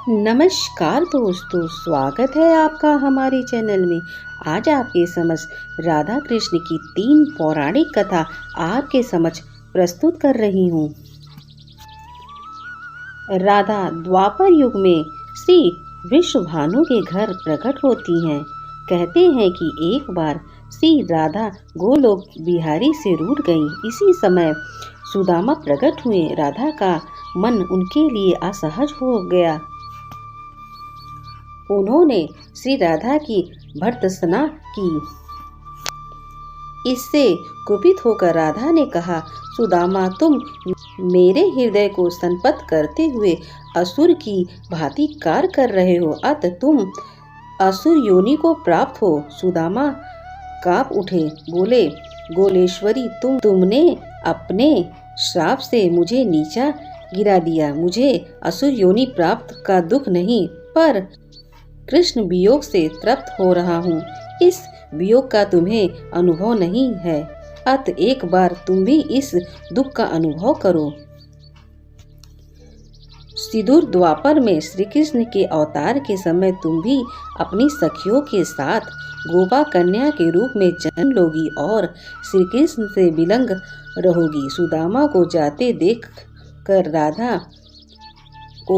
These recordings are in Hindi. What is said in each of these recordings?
नमस्कार दोस्तों, स्वागत है आपका हमारे चैनल में। आज आपके समक्ष राधा कृष्ण की 3 पौराणिक कथा आपके समक्ष प्रस्तुत कर रही हूँ। राधा द्वापर युग में श्री वृषभानु के घर प्रकट होती हैं। कहते हैं कि एक बार श्री राधा गोलोक बिहारी से रूठ गईं। इसी समय सुदामा प्रकट हुए। राधा का मन उनके लिए असहज हो गया। उन्होंने श्री राधा की भर्त्सना की। इससे कुपित होकर राधा ने कहा, सुदामा, तुम मेरे हृदय को संपत करते हुए असुर की भांति कार्य कर रहे हो, अतः तुम असुर योनि को प्राप्त हो। सुदामा कांप उठे, बोले, गोलेश्वरी, तुमने अपने श्राप से मुझे नीचा गिरा दिया। मुझे असुर योनि प्राप्त का दुख नहीं, पर कृष्ण वियोग से तृप्त हो रहा हूँ। इस वियोग का तुम्हें अनुभव नहीं है, अतः एक बार तुम भी इस दुख का अनुभव करो। सिदूर द्वापर में श्री कृष्ण के अवतार के समय तुम भी अपनी सखियों के साथ गोपा कन्या के रूप में जन्म लोगी और श्री कृष्ण से विलंग रहोगी। सुदामा को जाते देख कर राधा को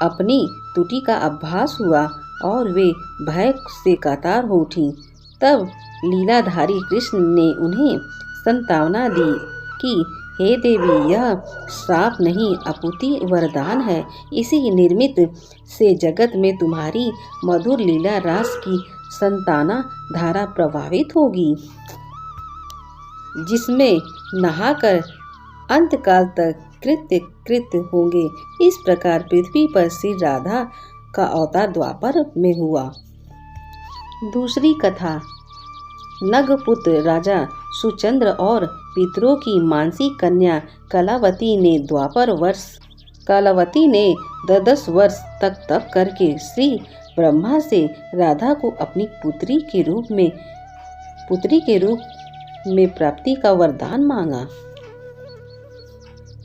अपनी त्रुटि का आभास हुआ और वे भय से कातर हो उठी। तब लीलाधारी कृष्ण ने उन्हें संतावना दी कि हे देवी, यह श्राप नहीं अपुति वरदान है। इसी निमित्त से जगत में तुम्हारी मधुर लीला रास की संताना धारा प्रभावित होगी, जिसमें नहाकर अंतकाल तक कृत्य होंगे। इस प्रकार पृथ्वी पर श्री राधा का अवतार द्वापर में हुआ। दूसरी कथा, नगपुत्र राजा सुचंद्र और पितरों की मानसी कन्या कलावती ने 10 वर्ष तक तप करके श्री ब्रह्मा से राधा को अपनी पुत्री के रूप में प्राप्ति का वरदान मांगा।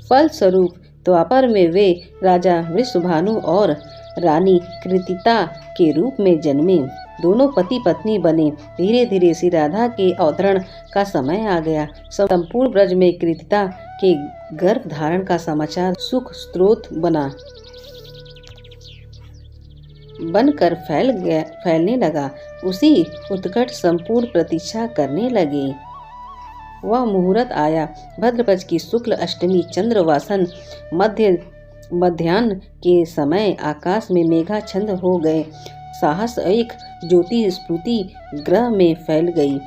फलस्वरूप द्वापर में वे राजा वृषभानु और रानी कृतिका के रूप में जन्मे। दोनों पति पत्नी बने। धीरे धीरे श्री राधा के अवतरण का समय आ गया। संपूर्ण ब्रज में कृतिका के गर्भ धारण का समाचार सुख स्रोत बनकर फैलने लगा। उसी उत्कट संपूर्ण प्रतीक्षा करने लगे। वह मुहूर्त आया। भद्रपक्ष की शुक्ल अष्टमी चंद्रवासन मध्याह्न के समय आकाश में मेघाच्छन्न हो गए। सहसा एक ज्योति स्फूर्ति ग्रह में फैल गई।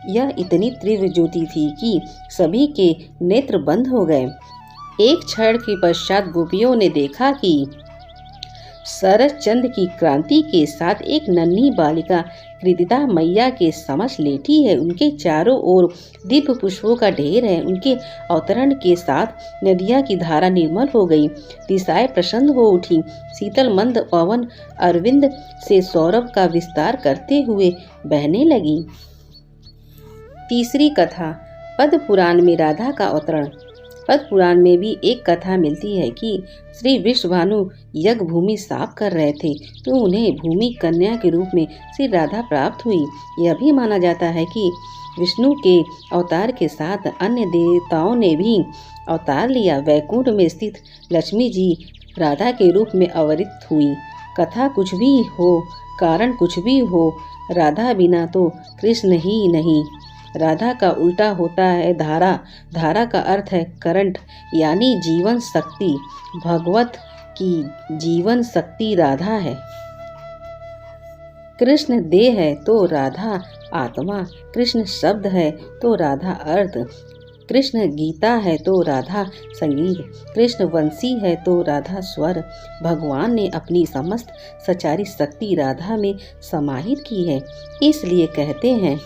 यह इतनी तीव्र ज्योति थी कि सभी के नेत्र बंद हो गए। एक क्षण के पश्चात गोपियों ने देखा कि शरद चंद्र की क्रांति के साथ एक नन्ही बालिका कृतिका मैया के समक्ष लेटी है। उनके चारों ओर दिव्य पुष्पों का ढेर है। उनके अवतरण के साथ नदियां की धारा निर्मल हो गई। दिशाएं प्रसन्न हो उठी। शीतल मंद पवन अरविंद से सौरभ का विस्तार करते हुए बहने लगी। तीसरी कथा, पद्म पुराण में राधा का अवतरण। पद्म पुराण में भी एक कथा मिलती है कि श्री वृषभानु यज्ञ भूमि साफ कर रहे थे तो उन्हें भूमि कन्या के रूप में श्री राधा प्राप्त हुई। यह भी माना जाता है कि विष्णु के अवतार के साथ अन्य देवताओं ने भी अवतार लिया। वैकुंठ में स्थित लक्ष्मी जी राधा के रूप में अवतरित हुई। कथा कुछ भी हो, कारण कुछ भी हो, राधा बिना तो कृष्ण ही नहीं। राधा का उल्टा होता है धारा। धारा का अर्थ है करंट, यानी जीवन शक्ति। भगवत की जीवन शक्ति राधा है। कृष्ण देह है तो राधा आत्मा। कृष्ण शब्द है तो राधा अर्थ। कृष्ण गीता है तो राधा संगीत। कृष्ण वंशी है तो राधा स्वर। भगवान ने अपनी समस्त सचारी शक्ति राधा में समाहित की है। इसलिए कहते हैं,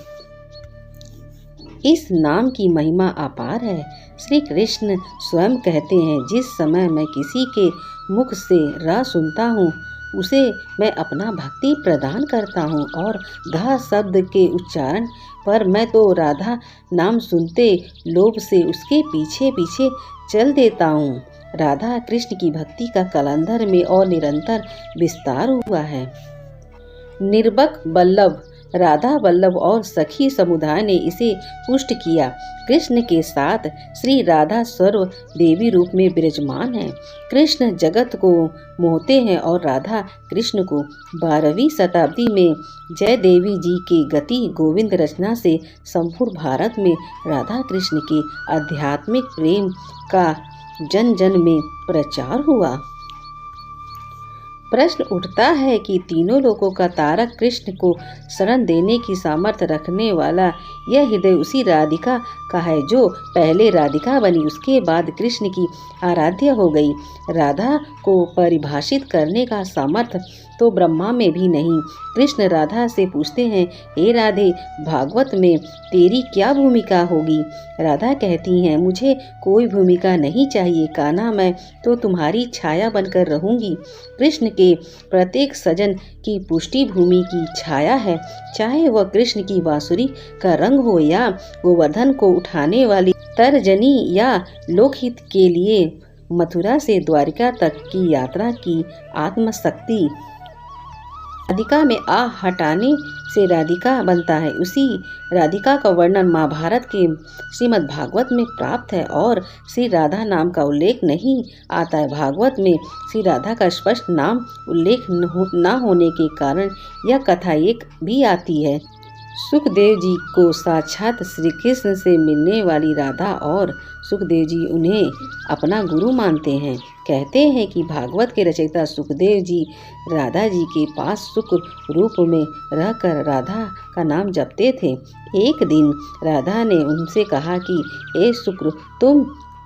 इस नाम की महिमा अपार है। श्री कृष्ण स्वयं कहते हैं, जिस समय मैं किसी के मुख से राह सुनता हूँ उसे मैं अपना भक्ति प्रदान करता हूँ और धा शब्द के उच्चारण पर मैं तो राधा नाम सुनते लोभ से उसके पीछे पीछे चल देता हूँ। राधा कृष्ण की भक्ति का कलंदर में और निरंतर विस्तार हुआ है। निर्बक बल्लभ, राधा वल्लभ और सखी समुदाय ने इसे पुष्ट किया। कृष्ण के साथ श्री राधा सर्व देवी रूप में विराजमान है। कृष्ण जगत को मोहते हैं और राधा कृष्ण को। 12वीं शताब्दी में जय देवी जी की गति गोविंद रचना से संपूर्ण भारत में राधा कृष्ण के आध्यात्मिक प्रेम का जन जन में प्रचार हुआ। प्रश्न उठता है कि तीनों लोकों का तारक कृष्ण को शरण देने की सामर्थ्य रखने वाला यह हृदय उसी राधिका का है जो पहले राधिका बनी, उसके बाद कृष्ण की आराध्य हो गई। राधा को परिभाषित करने का सामर्थ्य तो ब्रह्मा में भी नहीं। कृष्ण राधा से पूछते हैं, हे राधे, भागवत में तेरी क्या भूमिका होगी? राधा कहती हैं, मुझे कोई भूमिका नहीं चाहिए कान्हा, मैं तो तुम्हारी छाया बनकर रहूंगी। कृष्ण के प्रत्येक सजन की पुष्टि भूमि की छाया है, चाहे वह कृष्ण की बांसुरी का रंग हो या गोवर्धन को उठाने वाली तर्जनी या लोकहित के लिए मथुरा से द्वारिका तक की यात्रा की आत्मशक्ति। राधिका में आ हटाने से राधिका बनता है। उसी राधिका का वर्णन महाभारत के श्रीमद् भागवत में प्राप्त है और श्री राधा नाम का उल्लेख नहीं आता है। भागवत में श्री राधा का स्पष्ट नाम उल्लेख न होने के कारण यह कथा एक भी आती है। सुखदेव जी को साक्षात श्री कृष्ण से मिलने वाली राधा और सुखदेव जी उन्हें अपना गुरु मानते हैं। कहते हैं कि भागवत के रचयिता सुखदेव जी राधा जी के पास सुख रूप में रहकर राधा का नाम जपते थे। एक दिन राधा ने उनसे कहा कि हे शुक्र, तुम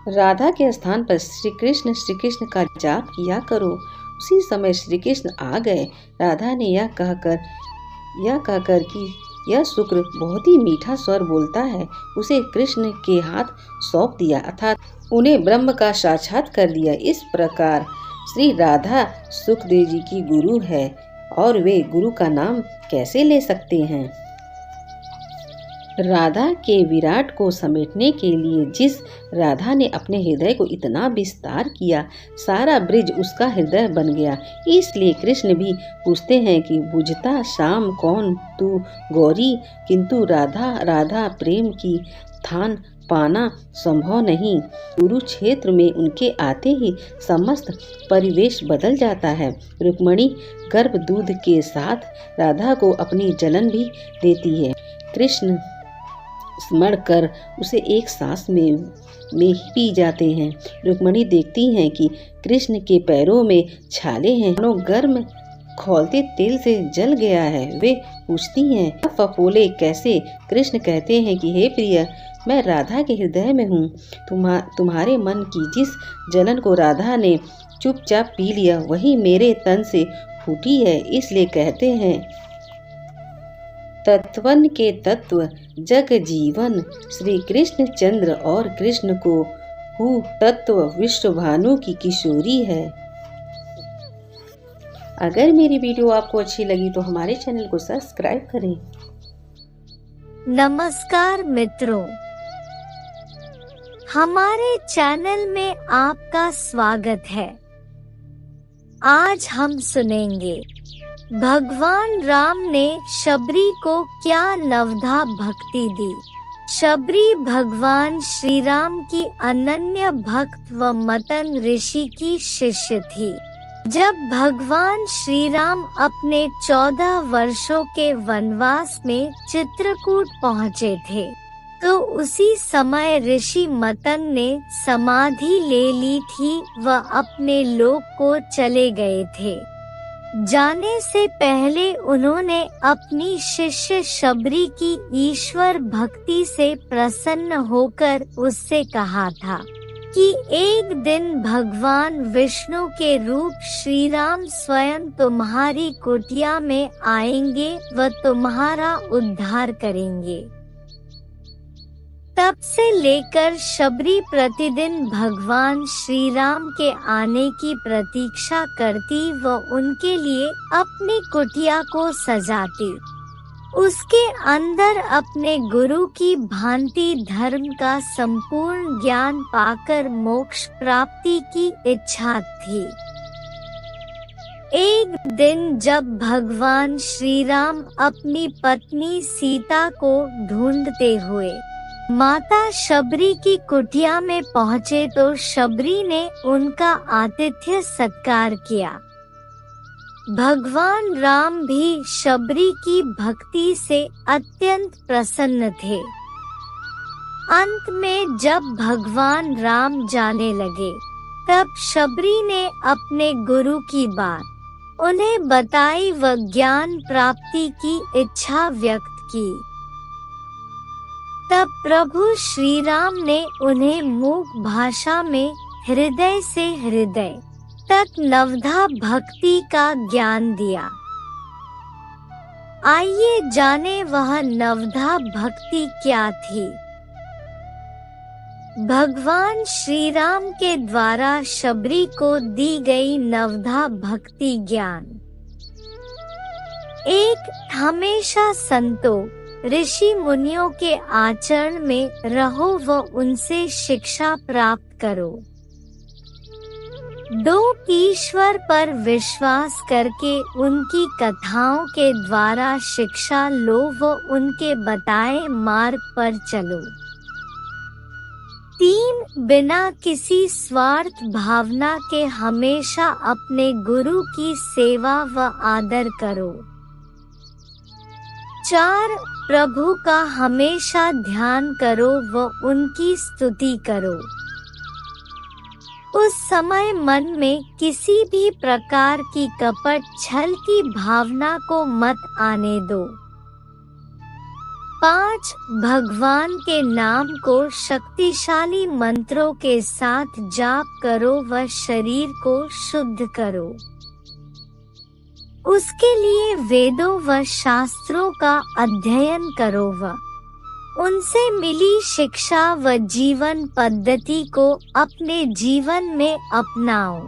राधा के स्थान पर श्री कृष्ण का जाप किया करो। उसी समय श्री कृष्ण आ गए। राधा ने यह कहकर कि यह शुक्र बहुत ही मीठा स्वर बोलता है, उसे कृष्ण के हाथ सौंप दिया, अर्थात उन्हें ब्रह्म का साक्षात कर दिया। इस प्रकार श्री राधा सुखदेव जी की गुरु है और वे गुरु का नाम कैसे ले सकते हैं? राधा के विराट को समेटने के लिए जिस राधा ने अपने हृदय को इतना विस्तार किया, सारा ब्रिज उसका हृदय बन गया। इसलिए कृष्ण भी पूछते हैं कि बुझता श्याम कौन तू गौरी, किंतु राधा राधा प्रेम की थान पाना संभव नहीं। कुरुक्षेत्र में उनके आते ही समस्त परिवेश बदल जाता है। रुक्मिणी गर्भ दूध के साथ राधा को अपनी जलन भी देती है। कृष्ण स्मरण कर उसे एक सांस में ही पी जाते हैं। रुक्मिणी देखती हैं कि कृष्ण के पैरों में छाले हैं, मानो गर्म खौलते तेल से जल गया है। वे पूछती हैं, फफोले कैसे? कृष्ण कहते हैं कि हे प्रिय, मैं राधा के हृदय में हूँ। तुम्हारे मन की जिस जलन को राधा ने चुपचाप पी लिया, वही मेरे तन से फूटी है। इसलिए कहते हैं, तत्वन के तत्व जग जीवन, श्री कृष्ण चंद्र और कृष्ण को हु तत्व विश्व भानु की किशोरी है। अगर मेरी वीडियो आपको अच्छी लगी तो हमारे चैनल को सब्सक्राइब करें। नमस्कार मित्रों, हमारे चैनल में आपका स्वागत है। आज हम सुनेंगे भगवान राम ने शबरी को क्या नवधा भक्ति दी। शबरी भगवान श्री राम की अनन्य भक्त व मतन ऋषि की शिष्य थी। जब भगवान श्री राम अपने 14 वर्षों के वनवास में चित्रकूट पहुँचे थे, तो उसी समय ऋषि मतन ने समाधि ले ली थी व अपने लोक को चले गए थे। जाने से पहले उन्होंने अपनी शिष्य शबरी की ईश्वर भक्ति से प्रसन्न होकर उससे कहा था कि एक दिन भगवान विष्णु के रूप श्री राम स्वयं तुम्हारी कुटिया में आएंगे व तुम्हारा उद्धार करेंगे। तब से लेकर शबरी प्रतिदिन भगवान श्री राम के आने की प्रतीक्षा करती व उनके लिए अपनी कुटिया को सजाती। उसके अंदर अपने गुरु की भांति धर्म का संपूर्ण ज्ञान पाकर मोक्ष प्राप्ति की इच्छा थी। एक दिन जब भगवान श्री राम अपनी पत्नी सीता को ढूंढते हुए माता शबरी की कुटिया में पहुँचे तो शबरी ने उनका आतिथ्य सत्कार किया। भगवान राम भी शबरी की भक्ति से अत्यंत प्रसन्न थे। अंत में जब भगवान राम जाने लगे तब शबरी ने अपने गुरु की बात उन्हें बताई व ज्ञान प्राप्ति की इच्छा व्यक्त की। तब प्रभु श्री राम ने उन्हें मूक भाषा में हृदय से हृदय तक नवधा भक्ति का ज्ञान दिया। आइए जाने वह नवधा भक्ति क्या थी। भगवान श्री राम के द्वारा शबरी को दी गई नवधा भक्ति ज्ञान। एक, हमेशा संतों ऋषि मुनियों के आचरण में रहो व उनसे शिक्षा प्राप्त करो। 2, ईश्वर पर विश्वास करके उनकी कथाओं के द्वारा शिक्षा लो व उनके बताए मार्ग पर चलो। 3, बिना किसी स्वार्थ भावना के हमेशा अपने गुरु की सेवा व आदर करो। 4, प्रभु का हमेशा ध्यान करो व उनकी स्तुति करो। उस समय मन में किसी भी प्रकार की कपट छल की भावना को मत आने दो। 5, भगवान के नाम को शक्तिशाली मंत्रों के साथ जाप करो व शरीर को शुद्ध करो। उसके लिए वेदों व शास्त्रों का अध्ययन करो व उनसे मिली शिक्षा व जीवन पद्धति को अपने जीवन में अपनाओ।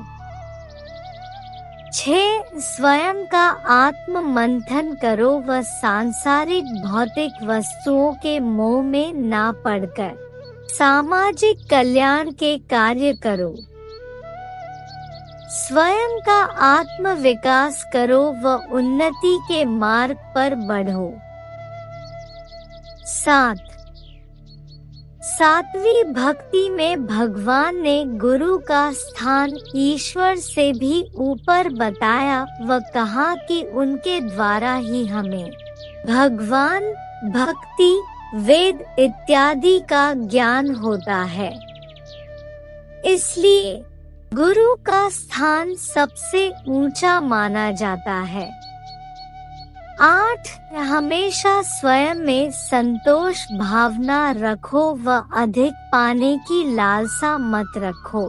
6, स्वयं का आत्म मंथन करो व सांसारिक भौतिक वस्तुओं के मोह में ना पड़कर सामाजिक कल्याण के कार्य करो। स्वयं का आत्म विकास करो व उन्नति के मार्ग पर बढ़ो। 7, सात्विक भक्ति में भगवान ने गुरु का स्थान ईश्वर से भी ऊपर बताया व कहा कि उनके द्वारा ही हमें भगवान, भक्ति, वेद इत्यादि का ज्ञान होता है। इसलिए गुरु का स्थान सबसे ऊंचा माना जाता है। 8, हमेशा स्वयं में संतोष भावना रखो व अधिक पाने की लालसा मत रखो।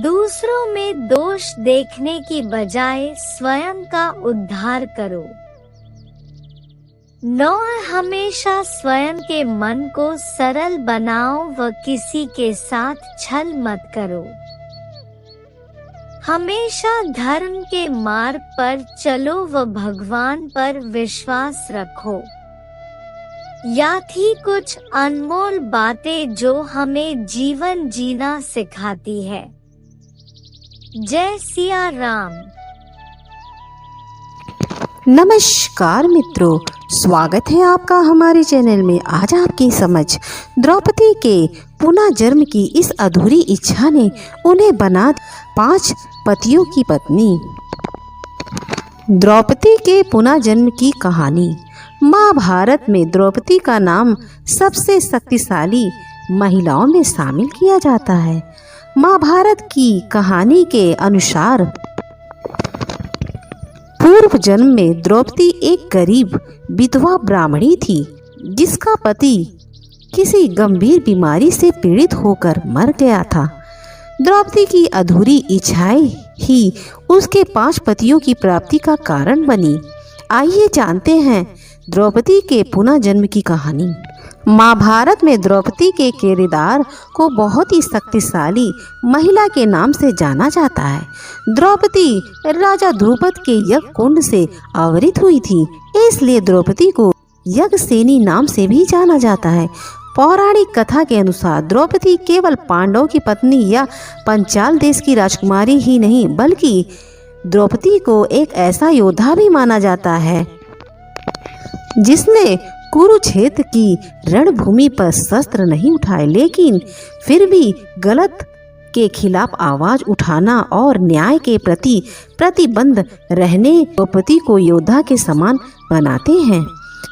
दूसरों में दोष देखने की बजाय स्वयं का उद्धार करो। 9, हमेशा स्वयं के मन को सरल बनाओ व किसी के साथ छल मत करो। हमेशा धर्म के मार्ग पर चलो व भगवान पर विश्वास रखो। या थी कुछ अनमोल बातें जो हमें जीवन जीना सिखाती है। जय सिया राम। नमस्कार मित्रों, स्वागत है आपका हमारे चैनल में। आज आपकी समझ द्रौपदी के पुनः जन्म की इस अधूरी इच्छा ने उन्हें बना 5 पतियों की पत्नी। द्रौपदी के पुनः जन्म की कहानी। महाभारत में द्रौपदी का नाम सबसे शक्तिशाली महिलाओं में शामिल किया जाता है। महाभारत की कहानी के अनुसार पूर्व जन्म में द्रौपदी एक गरीब विधवा ब्राह्मणी थी, जिसका पति किसी गंभीर बीमारी से पीड़ित होकर मर गया था। द्रौपदी की अधूरी इच्छाएं ही उसके 5 पतियों की प्राप्ति का कारण बनी। आइए जानते हैं द्रौपदी के पुनः जन्म की कहानी। महाभारत में द्रौपदी के किरदार को बहुत ही शक्तिशाली महिला के नाम से जाना जाता है। द्रौपदी राजा द्रुपद के यज्ञ कुंड से अवरित हुई थी, इसलिए द्रौपदी को यज्ञसेनी नाम से भी जाना जाता है। पौराणिक कथा के अनुसार द्रौपदी केवल पांडवों की पत्नी या पंचाल देश की राजकुमारी ही नहीं, बल्कि द्रौपदी को एक ऐसा योद्धा भी माना जाता है जिसने कुरुक्षेत्र की रणभूमि पर शस्त्र नहीं उठाए, लेकिन फिर भी गलत के खिलाफ आवाज उठाना और न्याय के प्रति प्रतिबद्ध रहने द्रौपदी को योद्धा के समान बनाते हैं।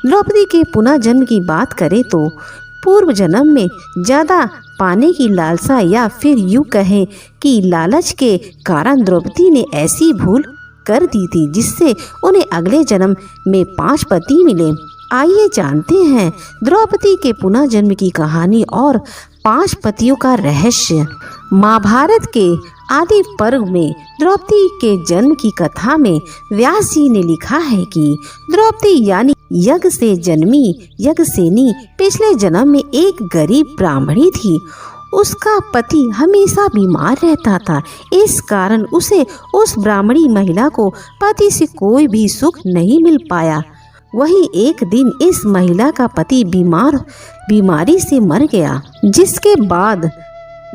द्रौपदी के पुनः जन्म की बात करें तो पूर्व जन्म में ज़्यादा पाने की लालसा या फिर यूँ कहें कि लालच के कारण द्रौपदी ने ऐसी भूल कर दी थी जिससे उन्हें अगले जन्म में 5 पति मिले। आइए जानते हैं द्रौपदी के पुनः जन्म की कहानी और 5 पतियों का रहस्य। महाभारत के आदि पर्व में द्रौपदी के जन्म की कथा में व्यास जी ने लिखा है कि द्रौपदी यानी यज्ञ से जन्मी यज्ञसेनी पिछले जन्म में एक गरीब ब्राह्मणी थी। उसका पति हमेशा बीमार रहता था, इस कारण उसे उस ब्राह्मणी महिला को पति से कोई भी सुख नहीं मिल पाया। वहीं एक दिन इस महिला का पति बीमारी से मर गया, जिसके बाद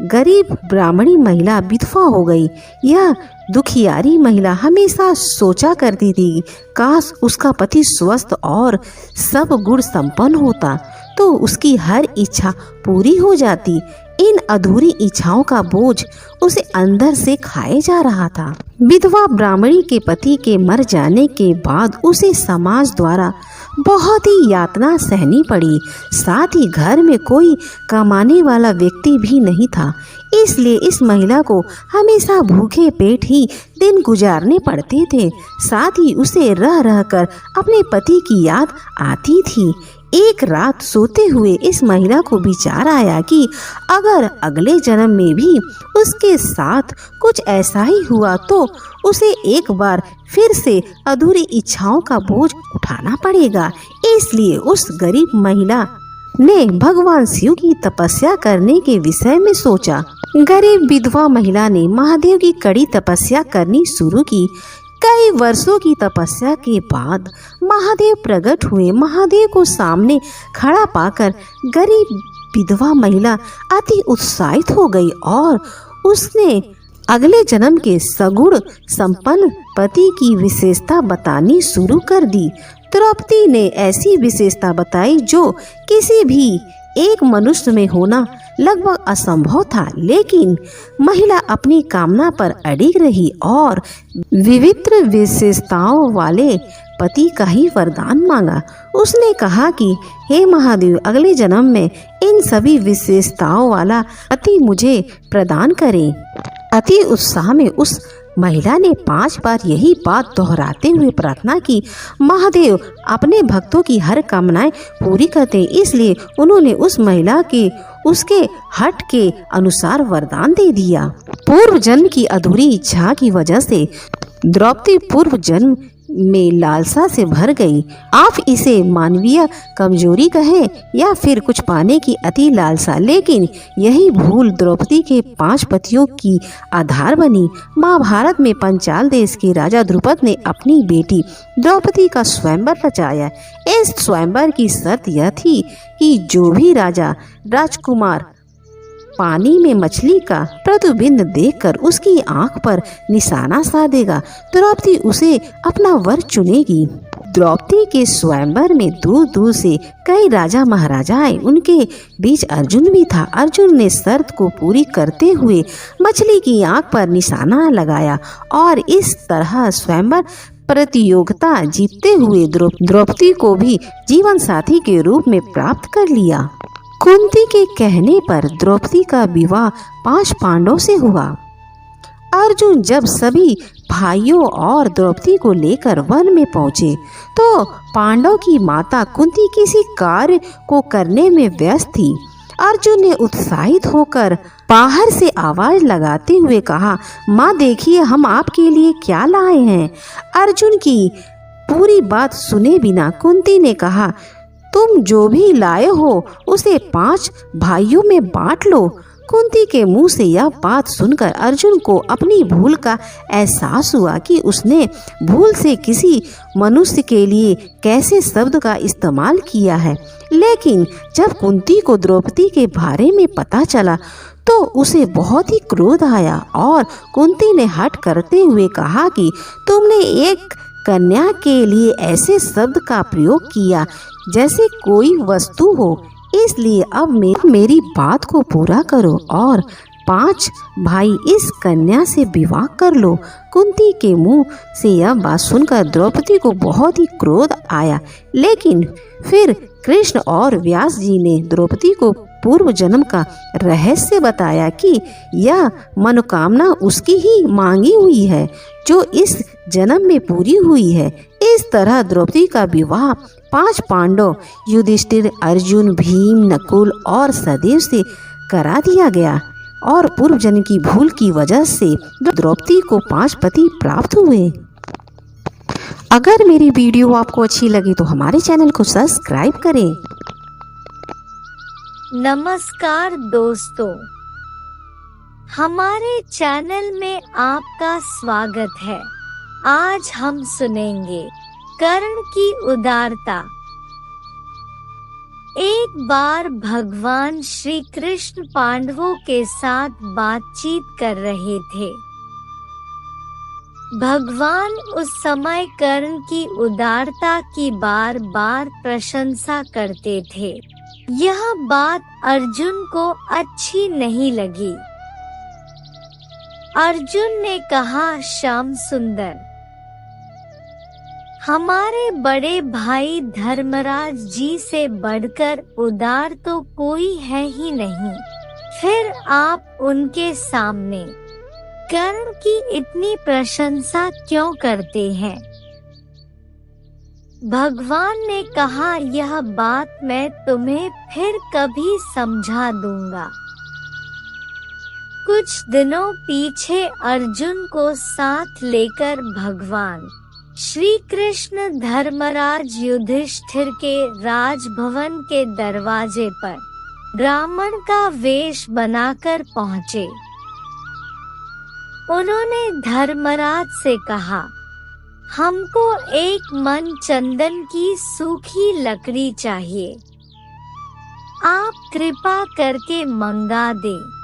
गरीब ब्राह्मणी महिला विधवा हो गई। यह दुखियारी महिला हमेशा सोचा करती थी काश उसका पति स्वस्थ और सब गुण संपन्न होता तो उसकी हर इच्छा पूरी हो जाती। इन अधूरी इच्छाओं का बोझ उसे अंदर से खाए जा रहा था। विधवा ब्राह्मणी के पति के मर जाने के बाद उसे समाज द्वारा बहुत ही यातना सहनी पड़ी। साथ ही घर में कोई कमाने वाला व्यक्ति भी नहीं था, इसलिए इस महिला को हमेशा भूखे पेट ही दिन गुजारने पड़ते थे। साथ ही उसे रह रहकर अपने पति की याद आती थी। एक रात सोते हुए इस महिला को विचार आया कि अगर अगले जन्म में भी उसके साथ कुछ ऐसा ही हुआ तो उसे एक बार फिर से अधूरी इच्छाओं का बोझ उठाना पड़ेगा। इसलिए उस गरीब महिला ने भगवान शिव की तपस्या करने के विषय में सोचा। गरीब विधवा महिला ने महादेव की कड़ी तपस्या करनी शुरू की। कई वर्षों की तपस्या के बाद महादेव प्रकट हुए। महादेव को सामने खड़ा पाकर गरीब विधवा महिला अति उत्साहित हो गई और उसने अगले जन्म के सगुण संपन्न पति की विशेषता बतानी शुरू कर दी। द्रौपदी ने ऐसी विशेषता बताई जो किसी भी एक मनुष्य में होना लगभग असंभव था, लेकिन महिला अपनी कामना पर अड़िग रही और विविध विशेषताओं वाले पति का ही वरदान मांगा। उसने कहा कि हे महादेव, अगले जन्म में इन सभी विशेषताओं वाला पति मुझे प्रदान करें। अति उत्साह में उस महिला ने 5 बार यही बात दोहराते हुए प्रार्थना की। महादेव अपने भक्तों की हर कामनाएं पूरी करते, इसलिए उन्होंने उस महिला के उसके हट के अनुसार वरदान दे दिया। पूर्व जन्म की अधूरी इच्छा की वजह से द्रौपदी पूर्व जन्म में लालसा से भर गई। आप इसे मानवीय कमजोरी कहें या फिर कुछ पाने की अति लालसा, लेकिन यही भूल द्रौपदी के 5 पतियों की आधार बनी। महाभारत में पंचाल देश के राजा द्रुपद ने अपनी बेटी द्रौपदी का स्वयंवर रचाया। इस स्वयंवर की शर्त यह थी कि जो भी राजकुमार पानी में मछली का प्रतिबिंब देखकर उसकी आंख पर निशाना साधेगा, द्रौपदी उसे अपना वर चुनेगी। द्रौपदी के स्वयंवर में दूर दूर से कई राजा महाराजा आए। उनके बीच अर्जुन भी था। अर्जुन ने शर्त को पूरी करते हुए मछली की आंख पर निशाना लगाया और इस तरह स्वयंवर प्रतियोगिता जीतते हुए द्रौपदी को भी जीवन साथी के रूप में प्राप्त कर लिया। कुंती के कहने पर द्रौपदी का विवाह 5 पांडवों से हुआ। अर्जुन जब सभी भाइयों और द्रौपदी को लेकर वन में पहुंचे तो पांडव की माता कुंती किसी कार्य को करने में व्यस्त थी। अर्जुन ने उत्साहित होकर बाहर से आवाज लगाते हुए कहा, माँ देखिए हम आपके लिए क्या लाए हैं। अर्जुन की पूरी बात सुने बिना कुंती ने कहा, तुम जो भी लाए हो उसे 5 भाइयों में बांट लो। कुंती के मुंह से यह बात सुनकर अर्जुन को अपनी भूल का एहसास हुआ कि उसने भूल से किसी मनुष्य के लिए कैसे शब्द का इस्तेमाल किया है। लेकिन जब कुंती को द्रौपदी के बारे में पता चला तो उसे बहुत ही क्रोध आया और कुंती ने हठ करते हुए कहा कि तुमने एक कन्या के लिए ऐसे शब्द का प्रयोग किया जैसे कोई वस्तु हो, इसलिए अब मेरी बात को पूरा करो और 5 भाई इस कन्या से विवाह कर लो। कुंती के मुंह से यह बात सुनकर द्रौपदी को बहुत ही क्रोध आया, लेकिन फिर कृष्ण और व्यास जी ने द्रौपदी को पूर्व जन्म का रहस्य बताया कि यह मनोकामना उसकी ही मांगी हुई है जो इस जन्म में पूरी हुई है। इस तरह द्रौपदी का विवाह 5 पांडव युधिष्ठिर, अर्जुन, भीम, नकुल और सहदेव से करा दिया गया और पूर्व जन्म की भूल की वजह से द्रौपदी को 5 पति प्राप्त हुए। अगर मेरी वीडियो आपको अच्छी लगी तो हमारे चैनल को सब्सक्राइब करें। नमस्कार दोस्तों, हमारे चैनल में आपका स्वागत है। आज हम सुनेंगे कर्ण की उदारता। एक बार भगवान श्री कृष्ण पांडवों के साथ बातचीत कर रहे थे। भगवान उस समय कर्ण की उदारता की बार बार प्रशंसा करते थे। यह बात अर्जुन को अच्छी नहीं लगी। अर्जुन ने कहा, श्याम सुंदर, हमारे बड़े भाई धर्मराज जी से बढ़कर उदार तो कोई है ही नहीं, फिर आप उनके सामने कर्ण की इतनी प्रशंसा क्यों करते हैं? भगवान ने कहा, यह बात मैं तुम्हें फिर कभी समझा दूंगा। कुछ दिनों पीछे अर्जुन को साथ लेकर भगवान श्री कृष्ण धर्मराज युधिष्ठिर के राजभवन के दरवाजे पर ब्राह्मण का वेश बनाकर पहुँचे। उन्होंने धर्मराज से कहा, हमको एक मन चंदन की सूखी लकड़ी चाहिए, आप कृपा करके मंगा दें।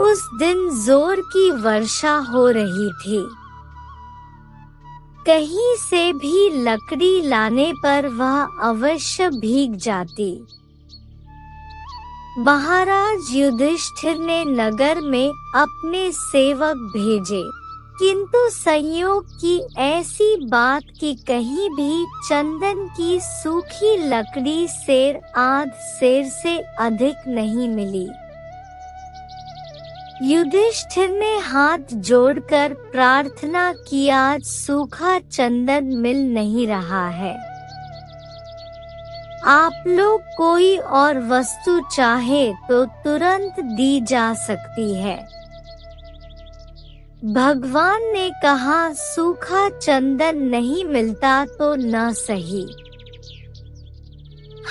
उस दिन जोर की वर्षा हो रही थी। कहीं से भी लकड़ी लाने पर वह अवश्य भीग जाती। महाराज युधिष्ठिर ने नगर में अपने सेवक भेजे, किंतु संयोग की ऐसी बात कि कहीं भी चंदन की सूखी लकड़ी सेर आध सेर से अधिक नहीं मिली। युधिष्ठिर ने हाथ जोड़कर प्रार्थना की, आज सूखा चंदन मिल नहीं रहा है, आप लोग कोई और वस्तु चाहे तो तुरंत दी जा सकती है। भगवान ने कहा, सूखा चंदन नहीं मिलता तो न सही,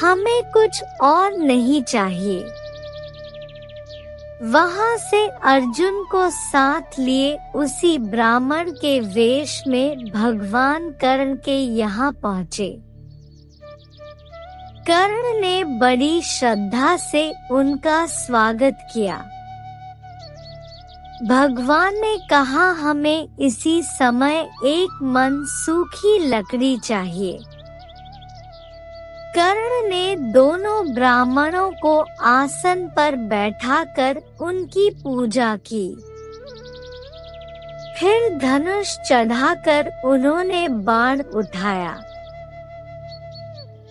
हमें कुछ और नहीं चाहिए। वहां से अर्जुन को साथ लिए उसी ब्राह्मण के वेश में भगवान कर्ण के यहाँ पहुँचे। कर्ण ने बड़ी श्रद्धा से उनका स्वागत किया। भगवान ने कहा, हमें इसी समय एक मन सूखी लकड़ी चाहिए। कर्ण ने दोनों ब्राह्मणों को आसन पर बैठाकर उनकी पूजा की। फिर धनुष चढ़ाकर उन्होंने बाण उठाया।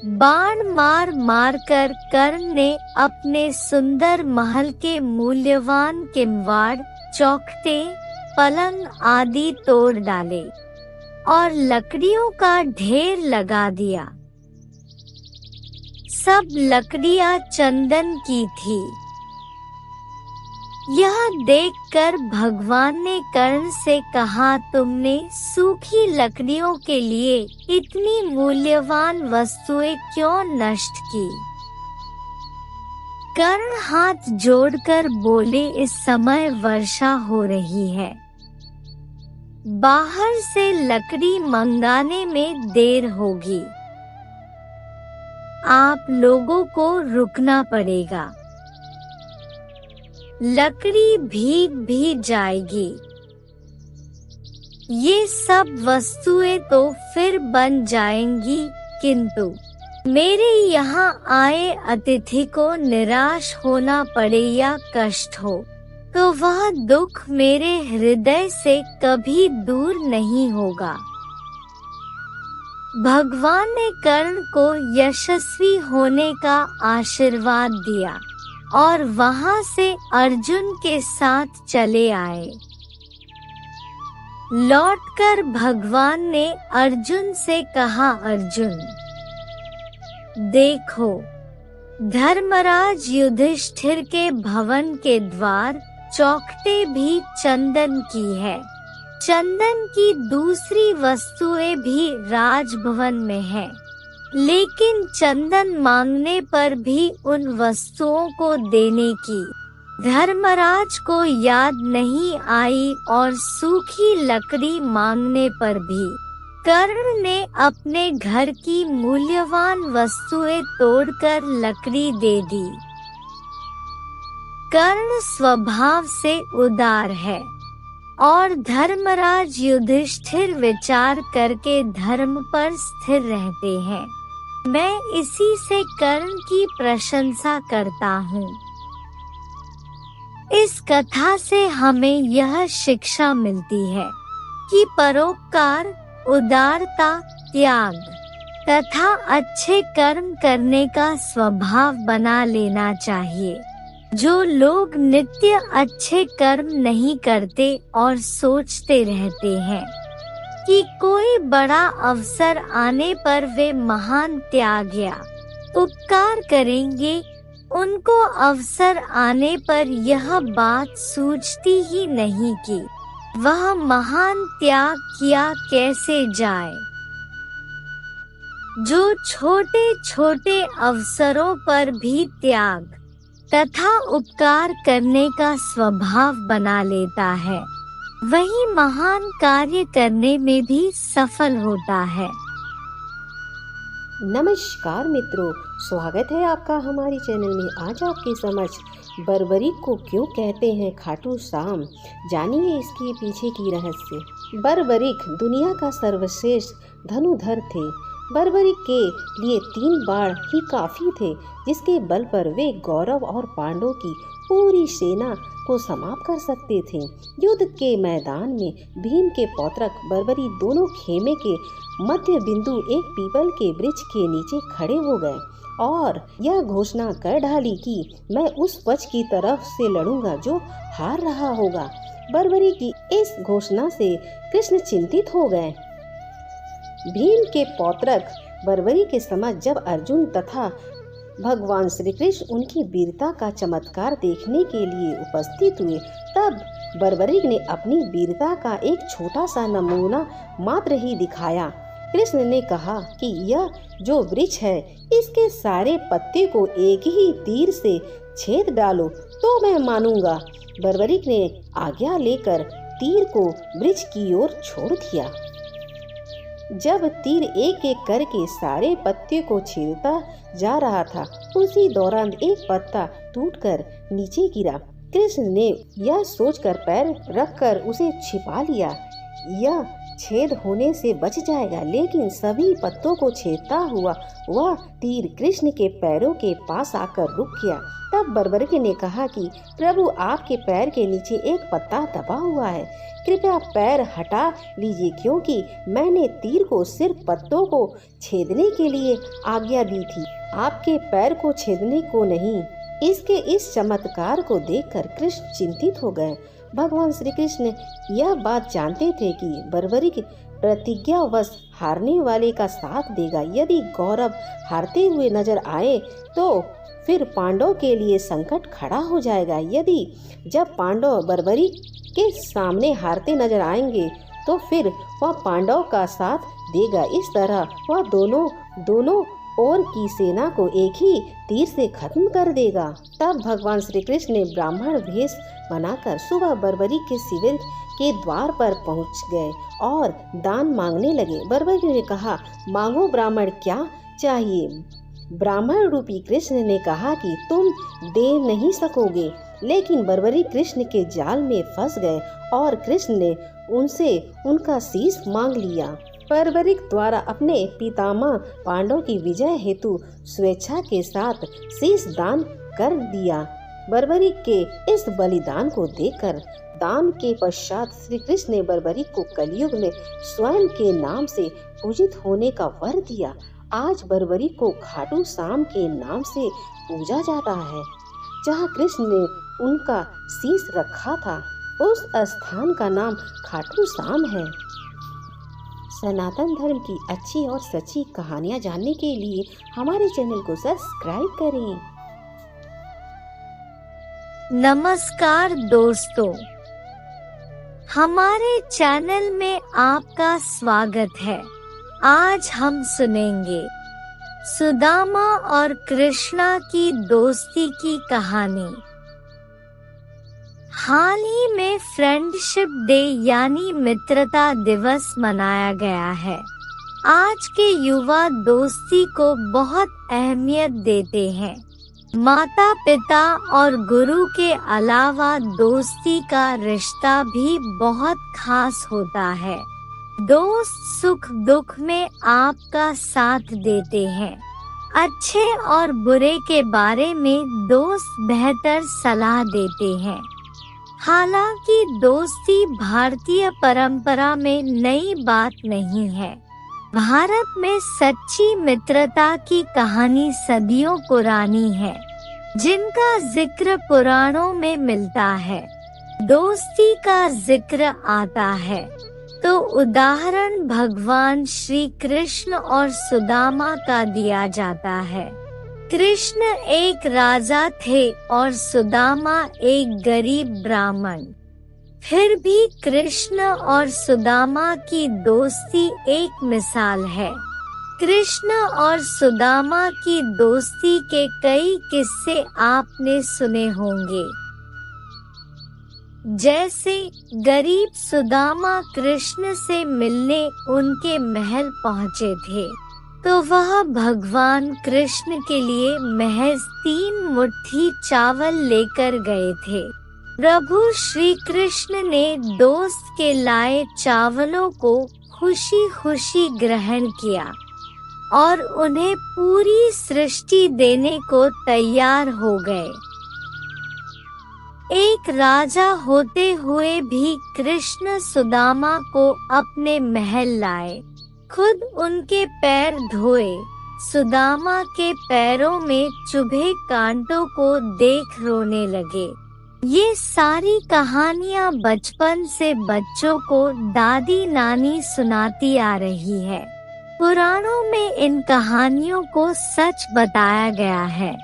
बाण मार मार कर कर्ण ने अपने सुंदर महल के मूल्यवान किवाड़, चौखटे, पलंग आदि तोड़ डाले और लकड़ियों का ढेर लगा दिया। सब लकड़ियां चंदन की थी। यह देखकर भगवान ने कर्ण से कहा, तुमने सूखी लकड़ियों के लिए इतनी मूल्यवान वस्तुएं क्यों नष्ट की? कर्ण हाथ जोड़कर बोले, इस समय वर्षा हो रही है, बाहर से लकड़ी मंगाने में देर होगी, आप लोगों को रुकना पड़ेगा, लकड़ी भीग भी जाएगी। ये सब वस्तुएं तो फिर बन जाएंगी, किंतु मेरे यहाँ आए अतिथि को निराश होना पड़े या कष्ट हो, तो वह दुख मेरे हृदय से कभी दूर नहीं होगा। भगवान ने कर्ण को यशस्वी होने का आशीर्वाद दिया और वहां से अर्जुन के साथ चले आए। लौटकर भगवान ने अर्जुन से कहा, अर्जुन देखो, धर्मराज युधिष्ठिर के भवन के द्वार चौखटे भी चंदन की है, चंदन की दूसरी वस्तुएं भी राजभवन में है, लेकिन चंदन मांगने पर भी उन वस्तुओं को देने की धर्मराज को याद नहीं आई और सूखी लकड़ी मांगने पर भी कर्ण ने अपने घर की मूल्यवान वस्तुएं तोड़कर लकड़ी दे दी। कर्ण स्वभाव से उदार है और धर्मराज युधिष्ठिर विचार करके धर्म पर स्थिर रहते हैं। मैं इसी से कर्ण की प्रशंसा करता हूँ। इस कथा से हमें यह शिक्षा मिलती है कि परोपकार, उदारता, त्याग तथा अच्छे कर्म करने का स्वभाव बना लेना चाहिए। जो लोग नित्य अच्छे कर्म नहीं करते और सोचते रहते हैं कि कोई बड़ा अवसर आने पर वे महान त्याग या उपकार करेंगे, उनको अवसर आने पर यह बात सूझती ही नहीं कि वह महान त्याग किया कैसे जाए। जो छोटे छोटे अवसरों पर भी त्याग तथा उपकार करने का स्वभाव बना लेता है, वही महान कार्य करने में भी सफल होता है। नमस्कार मित्रों, स्वागत है आपका हमारे चैनल में। आज आपके समक्ष बर्बरीक को क्यों कहते हैं खाटू श्याम, जानिए इसके पीछे की रहस्य। बर्बरीक दुनिया का सर्वश्रेष्ठ धनुधर थे। बर्बरीक के लिए 3 बाण ही काफी थे, जिसके बल पर वे कौरव और पांडवों की पूरी सेना को समाप्त कर सकते थे। युद्ध के मैदान में भीम के पौत्रक बर्बरी दोनों खेमे के मध्य बिंदु एक पीपल के वृक्ष के नीचे खड़े हो गए और यह घोषणा कर डाली कि मैं उस पक्ष की तरफ से लड़ूंगा जो हार रहा होगा। बर्बरी की इस घोषणा से कृष्ण चिंतित हो गए। भीम के पौत्रक बर्बरी के समक्ष जब अर्जुन तथा भगवान श्री कृष्ण उनकी वीरता का चमत्कार देखने के लिए उपस्थित हुए, तब बर्बरीक ने अपनी वीरता का एक छोटा सा नमूना मात्र ही दिखाया। कृष्ण ने कहा कि यह जो वृक्ष है, इसके सारे पत्ते को एक ही तीर से छेद डालो तो मैं मानूंगा। बर्बरीक ने आज्ञा लेकर तीर को वृक्ष की ओर छोड़ दिया। जब तीर एक एक करके सारे पत्ते को छेदता जा रहा था, उसी दौरान एक पत्ता टूटकर नीचे गिरा। कृष्ण ने यह सोचकर पैर रखकर उसे छिपा लिया, यह छेद होने से बच जाएगा। लेकिन सभी पत्तों को छेदता हुआ वह तीर कृष्ण के पैरों के पास आकर रुक गया। तब बर्बरीक ने कहा कि प्रभु, आपके पैर के नीचे एक पत्ता दबा हुआ है, कृपया पैर हटा लीजिए, क्योंकि मैंने तीर को सिर्फ पत्तों को छेदने के लिए आज्ञा दी थी, आपके पैर को छेदने को नहीं। इसके इस चमत्कार को देखकर कृष्ण चिंतित हो गए। भगवान श्री कृष्ण यह बात जानते थे कि बर्बरीक प्रतिज्ञावश हारने वाले का साथ देगा। यदि कौरव हारते हुए नजर आए तो फिर पांडव के लिए संकट खड़ा हो जाएगा। यदि जब पांडव बर्बरी के सामने हारते नजर आएंगे तो फिर वह पांडव का साथ देगा। इस तरह वह दोनों ओर की सेना को एक ही तीर से खत्म कर देगा। तब भगवान श्री कृष्ण ने ब्राह्मण वेश बनाकर सुबह बर्बरी के शिविर के द्वार पर पहुंच गए और दान मांगने लगे। बर्बरी ने कहा, मांगो ब्राह्मण, क्या चाहिए? ब्राह्मण रूपी कृष्ण ने कहा कि तुम दे नहीं सकोगे, लेकिन बर्बरी कृष्ण के जाल में फंस गए और कृष्ण ने उनसे उनका शीश मांग लिया। बर्बरिक द्वारा अपने पितामह पांडव की विजय हेतु स्वेच्छा के साथ शीश दान कर दिया। बर्बरिक के इस बलिदान को देखकर दान के पश्चात श्री कृष्ण ने बर्बरिक को कलयुग में स्वयं के नाम से पूजित होने का वर दिया। आज बर्बरिक को खाटू श्याम के नाम से पूजा जाता है। जहाँ कृष्ण ने उनका शीश रखा था उस स्थान का नाम खाटू श्याम है। सनातन धर्म की अच्छी और सच्ची कहानियाँ जानने के लिए हमारे चैनल को सब्सक्राइब करें। नमस्कार दोस्तों, हमारे चैनल में आपका स्वागत है। आज हम सुनेंगे सुदामा और कृष्णा की दोस्ती की कहानी। हाल ही में फ्रेंडशिप डे यानी मित्रता दिवस मनाया गया है। आज के युवा दोस्ती को बहुत अहमियत देते हैं। माता पिता और गुरु के अलावा दोस्ती का रिश्ता भी बहुत खास होता है। दोस्त सुख दुख में आपका साथ देते हैं। अच्छे और बुरे के बारे में दोस्त बेहतर सलाह देते हैं। हालांकि दोस्ती भारतीय परंपरा में नई बात नहीं है। भारत में सच्ची मित्रता की कहानी सदियों पुरानी है, जिनका जिक्र पुराणों में मिलता है। दोस्ती का जिक्र आता है तो उदाहरण भगवान श्री कृष्ण और सुदामा का दिया जाता है। कृष्ण एक राजा थे और सुदामा एक गरीब ब्राह्मण। फिर भी कृष्ण और सुदामा की दोस्ती एक मिसाल है। कृष्ण और सुदामा की दोस्ती के कई किस्से आपने सुने होंगे। जैसे गरीब सुदामा कृष्ण से मिलने उनके महल पहुँचे थे तो वह भगवान कृष्ण के लिए महज 3 मुट्ठी चावल लेकर गए थे। प्रभु श्री कृष्ण ने दोस्त के लाए चावलों को खुशी खुशी ग्रहण किया और उन्हें पूरी सृष्टि देने को तैयार हो गए। एक राजा होते हुए भी कृष्ण सुदामा को अपने महल लाए, खुद उनके पैर धोए। सुदामा के पैरों में चुभे कांटों को देख रोने लगे। ये सारी कहानियाँ बचपन से बच्चों को दादी नानी सुनाती आ रही है। पुराणों में इन कहानियों को सच बताया गया है।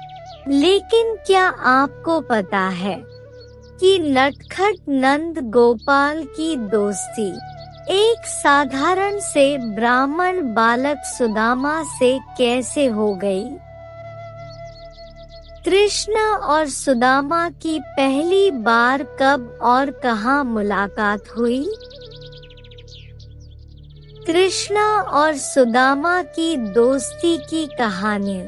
लेकिन क्या आपको पता है कि नटखट नंद गोपाल की दोस्ती एक साधारण से ब्राह्मण बालक सुदामा से कैसे हो गई? कृष्ण और सुदामा की पहली बार कब और कहाँ मुलाकात हुई? कृष्ण और सुदामा की दोस्ती की कहानी।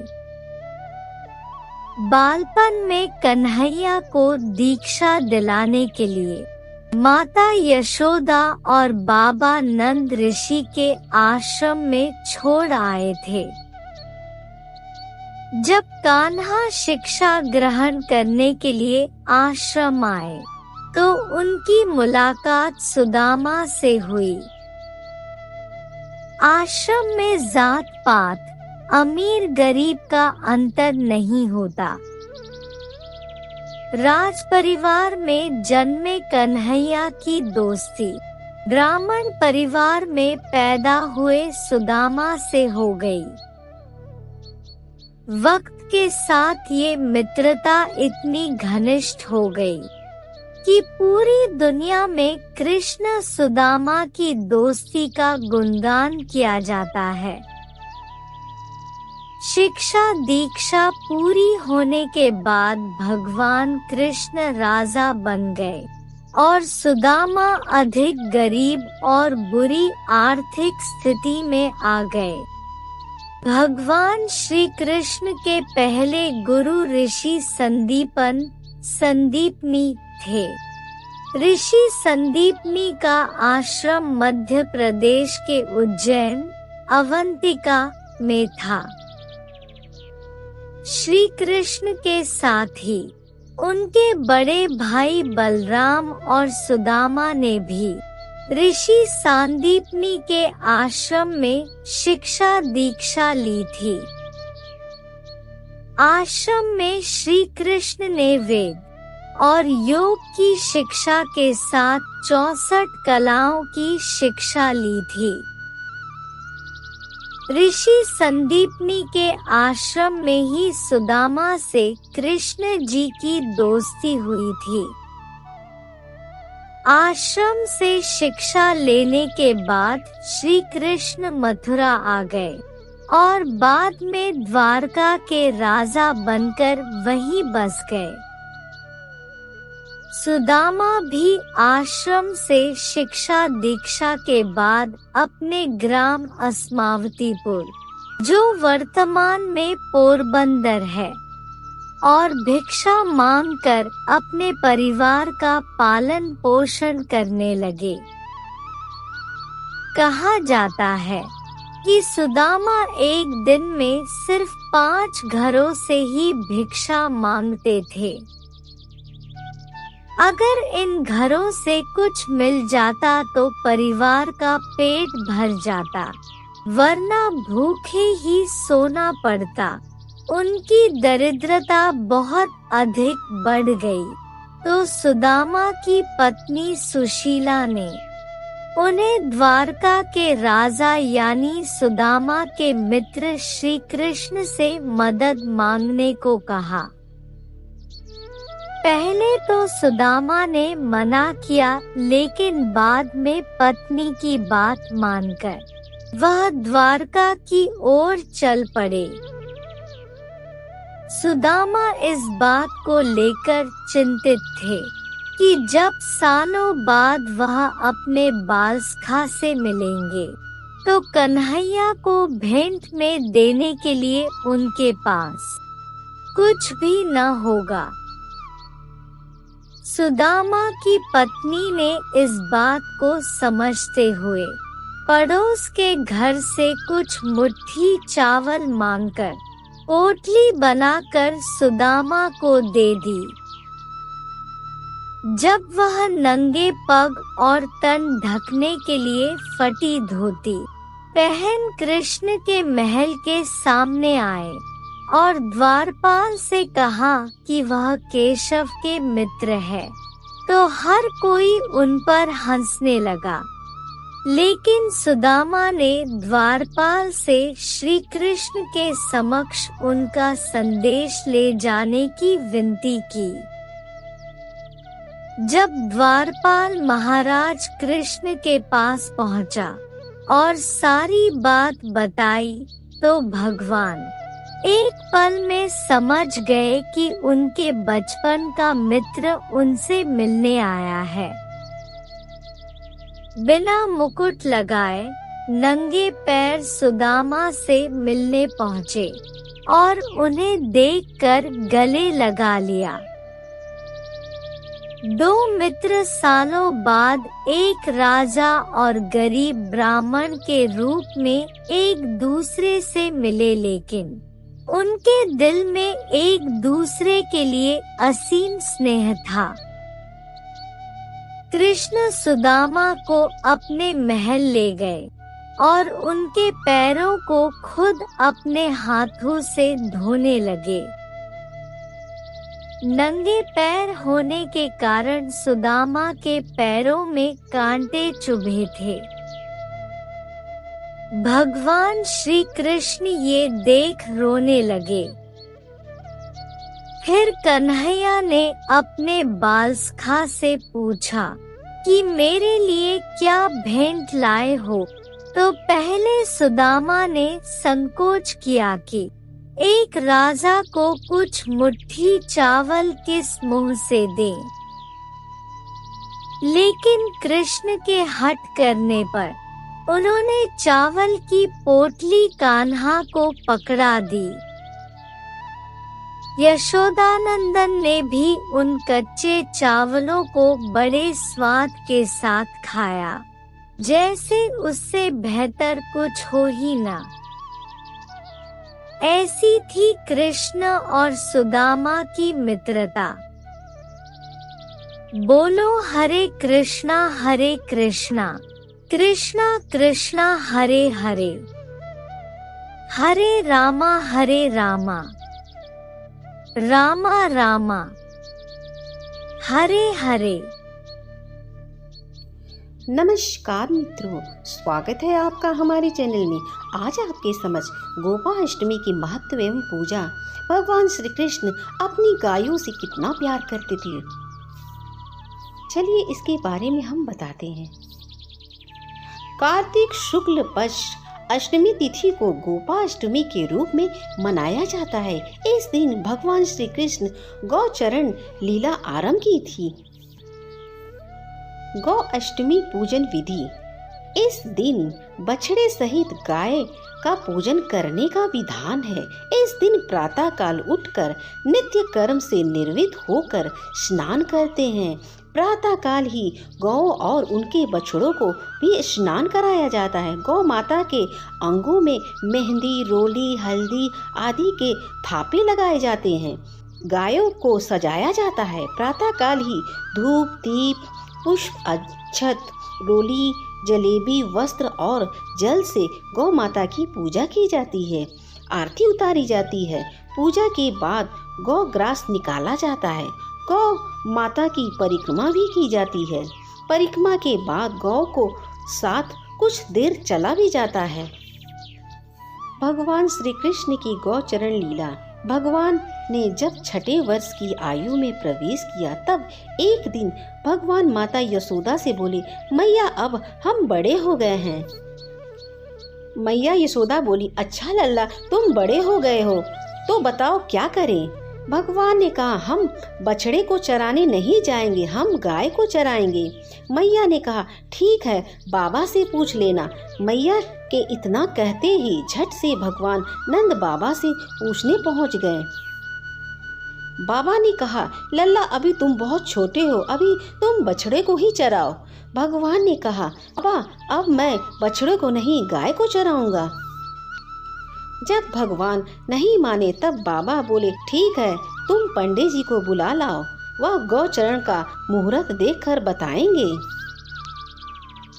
बालपन में कन्हैया को दीक्षा दिलाने के लिए माता यशोदा और बाबा नंद ऋषि के आश्रम में छोड़ आए थे। जब कान्हा शिक्षा ग्रहण करने के लिए आश्रम आए तो उनकी मुलाकात सुदामा से हुई। आश्रम में जात पात, अमीर गरीब का अंतर नहीं होता। राज परिवार में जन्मे कन्हैया की दोस्ती ब्राह्मण परिवार में पैदा हुए सुदामा से हो गई। वक्त के साथ ये मित्रता इतनी घनिष्ठ हो गई कि पूरी दुनिया में कृष्ण सुदामा की दोस्ती का गुणगान किया जाता है। शिक्षा दीक्षा पूरी होने के बाद भगवान कृष्ण राजा बन गए और सुदामा अधिक गरीब और बुरी आर्थिक स्थिति में आ गए। भगवान श्री कृष्ण के पहले गुरु ऋषि संदीपनी थे। ऋषि संदीपनी का आश्रम मध्य प्रदेश के उज्जैन अवंतिका में था। श्री कृष्ण के साथ ही उनके बड़े भाई बलराम और सुदामा ने भी ऋषि संदीपनी के आश्रम में शिक्षा दीक्षा ली थी। आश्रम में श्री कृष्ण ने वेद और योग की शिक्षा के साथ 64 कलाओं की शिक्षा ली थी। ऋषि संदीपनी के आश्रम में ही सुदामा से कृष्ण जी की दोस्ती हुई थी। आश्रम से शिक्षा लेने के बाद श्री कृष्ण मथुरा आ गए और बाद में द्वारका के राजा बनकर वहीं बस गए। सुदामा भी आश्रम से शिक्षा दीक्षा के बाद अपने ग्राम अस्मावतीपुर, जो वर्तमान में पोरबंदर है, और भिक्षा मांगकर अपने परिवार का पालन पोषण करने लगे। कहा जाता है कि सुदामा एक दिन में सिर्फ 5 घरों से ही भिक्षा मांगते थे। अगर इन घरों से कुछ मिल जाता तो परिवार का पेट भर जाता, वरना भूखे ही सोना पड़ता। उनकी दरिद्रता बहुत अधिक बढ़ गई तो सुदामा की पत्नी सुशीला ने उन्हें द्वारका के राजा यानी सुदामा के मित्र श्री कृष्ण से मदद मांगने को कहा। पहले तो सुदामा ने मना किया, लेकिन बाद में पत्नी की बात मानकर वह द्वारका की ओर चल पड़े। सुदामा इस बात को लेकर चिंतित थे कि जब सालों बाद वह अपने बालसखा से मिलेंगे तो कन्हैया को भेंट में देने के लिए उनके पास कुछ भी न होगा। सुदामा की पत्नी ने इस बात को समझते हुए पड़ोस के घर से कुछ मुट्ठी चावल मांगकर पोटली बनाकर सुदामा को दे दी। जब वह नंगे पग और तन ढकने के लिए फटी धोती पहन कृष्ण के महल के सामने आए और द्वारपाल से कहा कि वह केशव के मित्र है, तो हर कोई उन पर हंसने लगा। लेकिन सुदामा ने द्वारपाल से श्री कृष्ण के समक्ष उनका संदेश ले जाने की विनती की। जब द्वारपाल महाराज कृष्ण के पास पहुंचा और सारी बात बताई तो भगवान एक पल में समझ गए कि उनके बचपन का मित्र उनसे मिलने आया है। बिना मुकुट लगाए नंगे पैर सुदामा से मिलने पहुँचे और उन्हें देखकर गले लगा लिया। 2 मित्र सालों बाद एक राजा और गरीब ब्राह्मण के रूप में एक दूसरे से मिले, लेकिन उनके दिल में एक दूसरे के लिए असीम स्नेह था। कृष्ण सुदामा को अपने महल ले गए और उनके पैरों को खुद अपने हाथों से धोने लगे। नंगे पैर होने के कारण सुदामा के पैरों में कांटे चुभे थे। भगवान श्री कृष्ण ये देख रोने लगे। फिर कन्हैया ने अपने बालसखा से पूछा कि मेरे लिए क्या भेंट लाए हो। तो पहले सुदामा ने संकोच किया कि एक राजा को कुछ मुट्ठी चावल किस मुंह से दे, लेकिन कृष्ण के हट करने पर उन्होंने चावल की पोटली कान्हा को पकड़ा दी। यशोदानंदन ने भी उन कच्चे चावलों को बड़े स्वाद के साथ खाया, जैसे उससे बेहतर कुछ हो ही ना। ऐसी थी कृष्ण और सुदामा की मित्रता। बोलो हरे कृष्णा कृष्णा कृष्णा हरे हरे, हरे रामा रामा रामा हरे हरे। नमस्कार मित्रों, स्वागत है आपका हमारे चैनल में। आज आपके समझ गोपाष्टमी की महत्व एवं पूजा। भगवान श्री कृष्ण अपनी गायों से कितना प्यार करते थे, चलिए इसके बारे में हम बताते हैं। कार्तिक शुक्ल पक्ष अष्टमी तिथि को गोपाष्टमी के रूप में मनाया जाता है। इस दिन भगवान श्री कृष्ण गौचरण लीला आरंभ की थी। गौ अष्टमी पूजन विधि। इस दिन बछड़े सहित गाय का पूजन करने का विधान है। इस दिन प्रातः काल उठकर नित्य कर्म से निर्वृत्त होकर स्नान करते हैं। प्रातः काल ही गौ और उनके बछड़ों को भी स्नान कराया जाता है। गौ माता के अंगों में मेहंदी, रोली, हल्दी आदि के थापे लगाए जाते हैं। गायों को सजाया जाता है। प्रातः काल ही धूप, दीप, पुष्प, अक्षत, रोली, जलेबी, वस्त्र और जल से गौ माता की पूजा की जाती है। आरती उतारी जाती है। पूजा के बाद गौ ग्रास निकाला जाता है। गौ माता की परिक्रमा भी की जाती है। परिक्रमा के बाद गौ को साथ कुछ देर चला भी जाता है। भगवान श्री कृष्ण की गौचरण लीला। भगवान ने जब छठे वर्ष की आयु में प्रवेश किया तब एक दिन भगवान माता यशोदा से बोले, मैया अब हम बड़े हो गए हैं। मैया यशोदा बोली, अच्छा लल्ला, तुम बड़े हो गए हो तो बताओ क्या करें। भगवान ने कहा, हम बछड़े को चराने नहीं जाएंगे, हम गाय को चराएंगे। मैया ने कहा, ठीक है, बाबा से पूछ लेना। मैया के इतना कहते ही झट से भगवान नंद बाबा से पूछने पहुंच गए। बाबा ने कहा, लल्ला अभी तुम बहुत छोटे हो, अभी तुम बछड़े को ही चराओ। भगवान ने कहा, बाबा अब मैं बछड़े को नहीं गाय को चराऊंगा। जब भगवान नहीं माने तब बाबा बोले, ठीक है, तुम पंडित जी को बुला लाओ, वह गौचरण का मुहूर्त देखकर बताएंगे।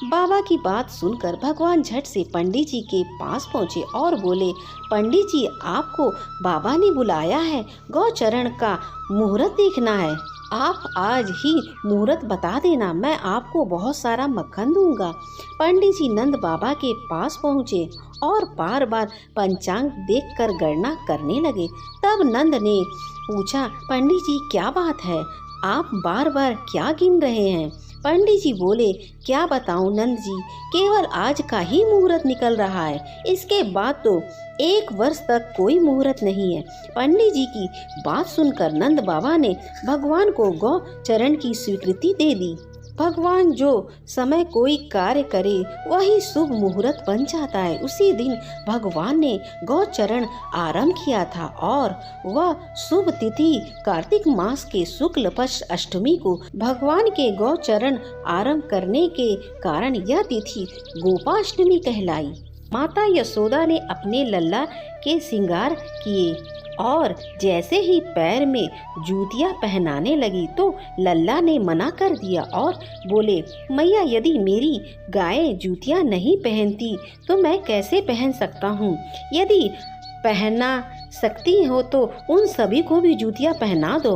बाबा की बात सुनकर भगवान झट से पंडित जी के पास पहुँचे और बोले, पंडित जी आपको बाबा ने बुलाया है, गौचरण का मुहूर्त देखना है। आप आज ही मुहूर्त बता देना, मैं आपको बहुत सारा मक्खन दूंगा। पंडित जी नंद बाबा के पास पहुँचे और बार बार पंचांग देखकर गणना करने लगे। तब नंद ने पूछा, पंडित जी क्या बात है, आप बार बार क्या गिन रहे हैं। पंडित जी बोले, क्या बताऊं नंद जी, केवल आज का ही मुहूर्त निकल रहा है, इसके बाद तो 1 वर्ष तक कोई मुहूर्त नहीं है। पंडित जी की बात सुनकर नंद बाबा ने भगवान को गौ चरण की स्वीकृति दे दी। भगवान जो समय कोई कार्य करे वही शुभ मुहूर्त बन जाता है। उसी दिन भगवान ने गौचरण आरंभ किया था और वह शुभ तिथि कार्तिक मास के शुक्ल पक्ष अष्टमी को भगवान के गौचरण आरंभ करने के कारण यह तिथि गोपाष्टमी कहलाई। माता यशोदा ने अपने लल्ला के श्रृंगार किए और जैसे ही पैर में जूतियां पहनाने लगी तो लल्ला ने मना कर दिया और बोले, मैया यदि मेरी गाय जूतियां नहीं पहनती तो मैं कैसे पहन सकता हूँ। यदि पहना सकती हो तो उन सभी को भी जूतियाँ पहना दो।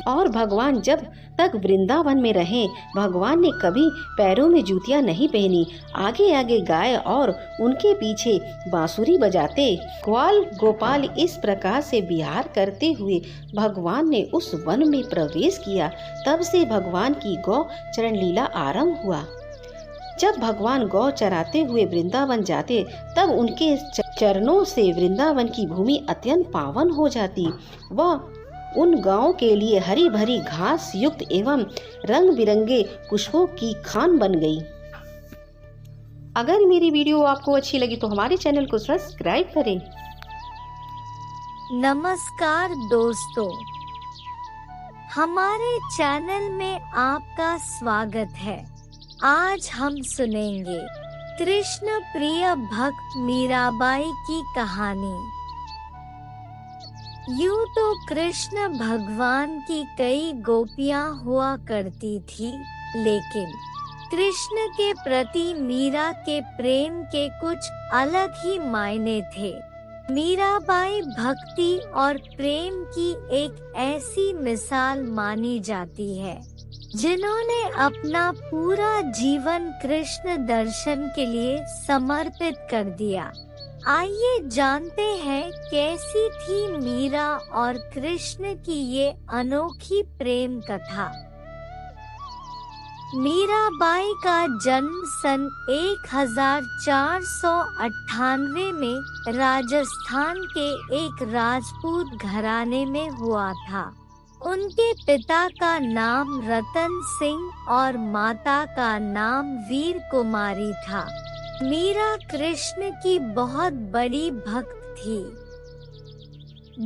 और भगवान जब तक वृंदावन में रहे, भगवान ने कभी पैरों में जूतियाँ नहीं पहनी। आगे आगे गाय और उनके पीछे बांसुरी बजाते ग्वाल गोपाल इस प्रकार से विहार करते हुए भगवान ने उस वन में प्रवेश किया। तब से भगवान की गौ चरण लीला आरंभ हुआ। जब भगवान गौ चराते हुए वृंदावन जाते, तब उनके चरणों से वृंदावन की भूमि अत्यंत पावन हो जाती। वह उन गांवों के लिए हरी भरी घास युक्त एवं रंग बिरंगे पुष्पों की खान बन गई। अगर मेरी वीडियो आपको अच्छी लगी तो हमारे चैनल को सब्सक्राइब करें। नमस्कार दोस्तों, हमारे चैनल में आपका स्वागत है। आज हम सुनेंगे कृष्ण प्रिय भक्त मीराबाई की कहानी। यूं तो कृष्ण भगवान की कई गोपियां हुआ करती थी, लेकिन कृष्ण के प्रति मीरा के प्रेम के कुछ अलग ही मायने थे। मीराबाई भक्ति और प्रेम की एक ऐसी मिसाल मानी जाती है जिन्होंने अपना पूरा जीवन कृष्ण दर्शन के लिए समर्पित कर दिया। आइए जानते हैं कैसी थी मीरा और कृष्ण की ये अनोखी प्रेम कथा। मीराबाई का जन्म सन 1498 में राजस्थान के एक राजपूत घराने में हुआ था। उनके पिता का नाम रतन सिंह और माता का नाम वीर कुमारी था। मीरा कृष्ण की बहुत बड़ी भक्त थी।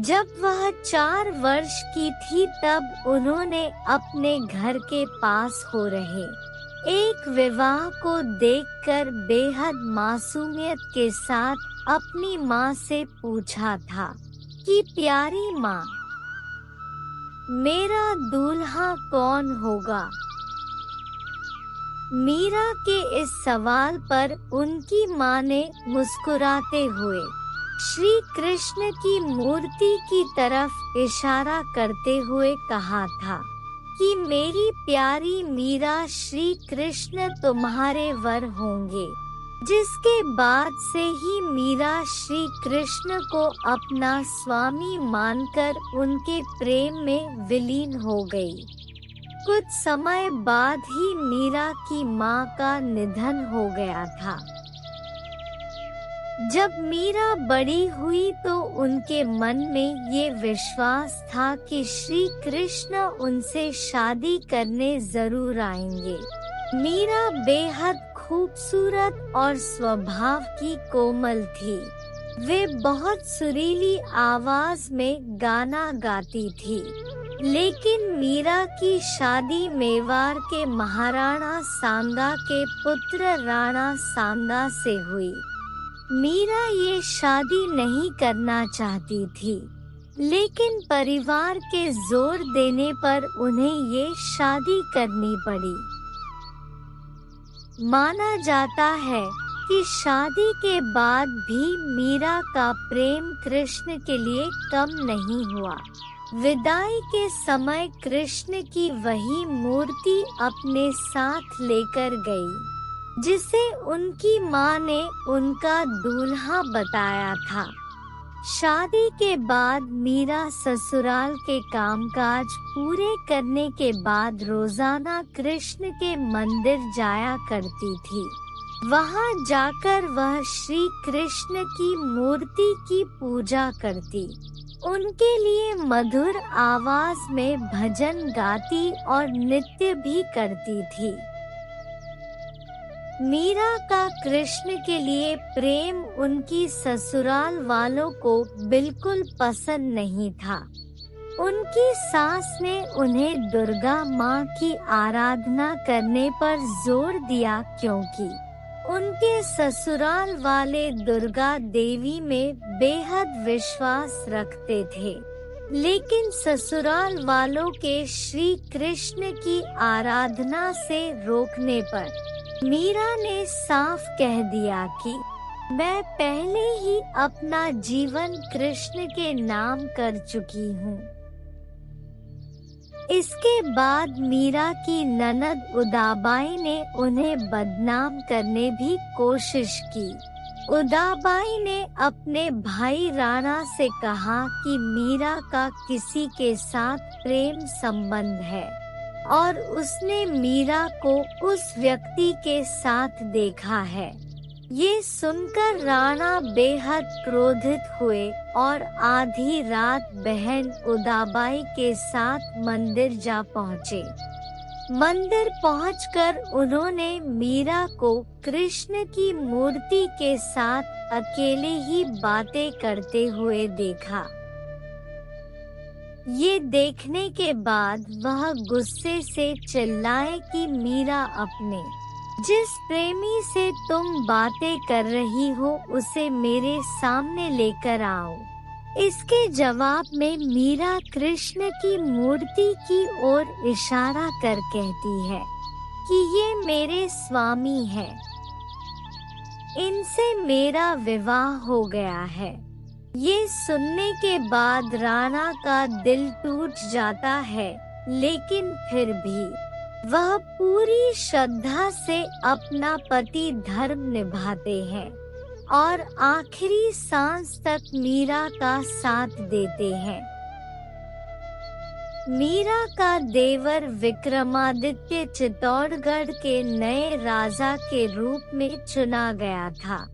जब वह 4 वर्ष की थी, तब उन्होंने अपने घर के पास हो रहे एक विवाह को देखकर बेहद मासूमियत के साथ अपनी माँ से पूछा था कि प्यारी माँ, मेरा दूल्हा कौन होगा? मीरा के इस सवाल पर उनकी माँ ने मुस्कुराते हुए श्री कृष्ण की मूर्ति की तरफ इशारा करते हुए कहा था कि मेरी प्यारी मीरा, श्री कृष्ण तुम्हारे वर होंगे। जिसके बाद से ही मीरा श्री कृष्ण को अपना स्वामी मानकर उनके प्रेम में विलीन हो गई। कुछ समय बाद ही मीरा की माँ का निधन हो गया था। जब मीरा बड़ी हुई तो उनके मन में ये विश्वास था कि श्री कृष्ण उनसे शादी करने जरूर आएंगे। मीरा बेहद खूबसूरत और स्वभाव की कोमल थी। वे बहुत सुरीली आवाज में गाना गाती थी। लेकिन मीरा की शादी मेवाड़ के महाराणा सांगा के पुत्र राणा सांगा से हुई। मीरा ये शादी नहीं करना चाहती थी, लेकिन परिवार के जोर देने पर उन्हें ये शादी करनी पड़ी। माना जाता है कि शादी के बाद भी मीरा का प्रेम कृष्ण के लिए कम नहीं हुआ। विदाई के समय कृष्ण की वही मूर्ति अपने साथ लेकर गई, जिसे उनकी माँ ने उनका दूल्हा बताया था। शादी के बाद मीरा ससुराल के कामकाज पूरे करने के बाद रोजाना कृष्ण के मंदिर जाया करती थी। वहां जाकर वह श्री कृष्ण की मूर्ति की पूजा करती, उनके लिए मधुर आवाज में भजन गाती और नृत्य भी करती थी। मीरा का कृष्ण के लिए प्रेम उनकी ससुराल वालों को बिल्कुल पसंद नहीं था। उनकी सास ने उन्हें दुर्गा माँ की आराधना करने पर जोर दिया, क्योंकि उनके ससुराल वाले दुर्गा देवी में बेहद विश्वास रखते थे। लेकिन ससुराल वालों के श्री कृष्ण की आराधना से रोकने पर मीरा ने साफ कह दिया कि मैं पहले ही अपना जीवन कृष्ण के नाम कर चुकी हूँ। इसके बाद मीरा की ननद उदाबाई ने उन्हें बदनाम करने भी कोशिश की। उदाबाई ने अपने भाई राणा से कहा कि मीरा का किसी के साथ प्रेम संबंध है और उसने मीरा को उस व्यक्ति के साथ देखा है। ये सुनकर राणा बेहद क्रोधित हुए और आधी रात बहन उदाबाई के साथ मंदिर जा पहुँचे। मंदिर पहुंचकर उन्होंने मीरा को कृष्ण की मूर्ति के साथ अकेले ही बातें करते हुए देखा। ये देखने के बाद वह गुस्से से चिल्लाए कि मीरा, अपने जिस प्रेमी से तुम बातें कर रही हो उसे मेरे सामने लेकर आओ। इसके जवाब में मीरा कृष्ण की मूर्ति की ओर इशारा कर कहती है कि ये मेरे स्वामी हैं। इनसे मेरा विवाह हो गया है। ये सुनने के बाद राणा का दिल टूट जाता है, लेकिन फिर भी वह पूरी श्रद्धा से अपना पति धर्म निभाते हैं और आखिरी सांस तक मीरा का साथ देते हैं। मीरा का देवर विक्रमादित्य चित्तौड़गढ़ के नए राजा के रूप में चुना गया था।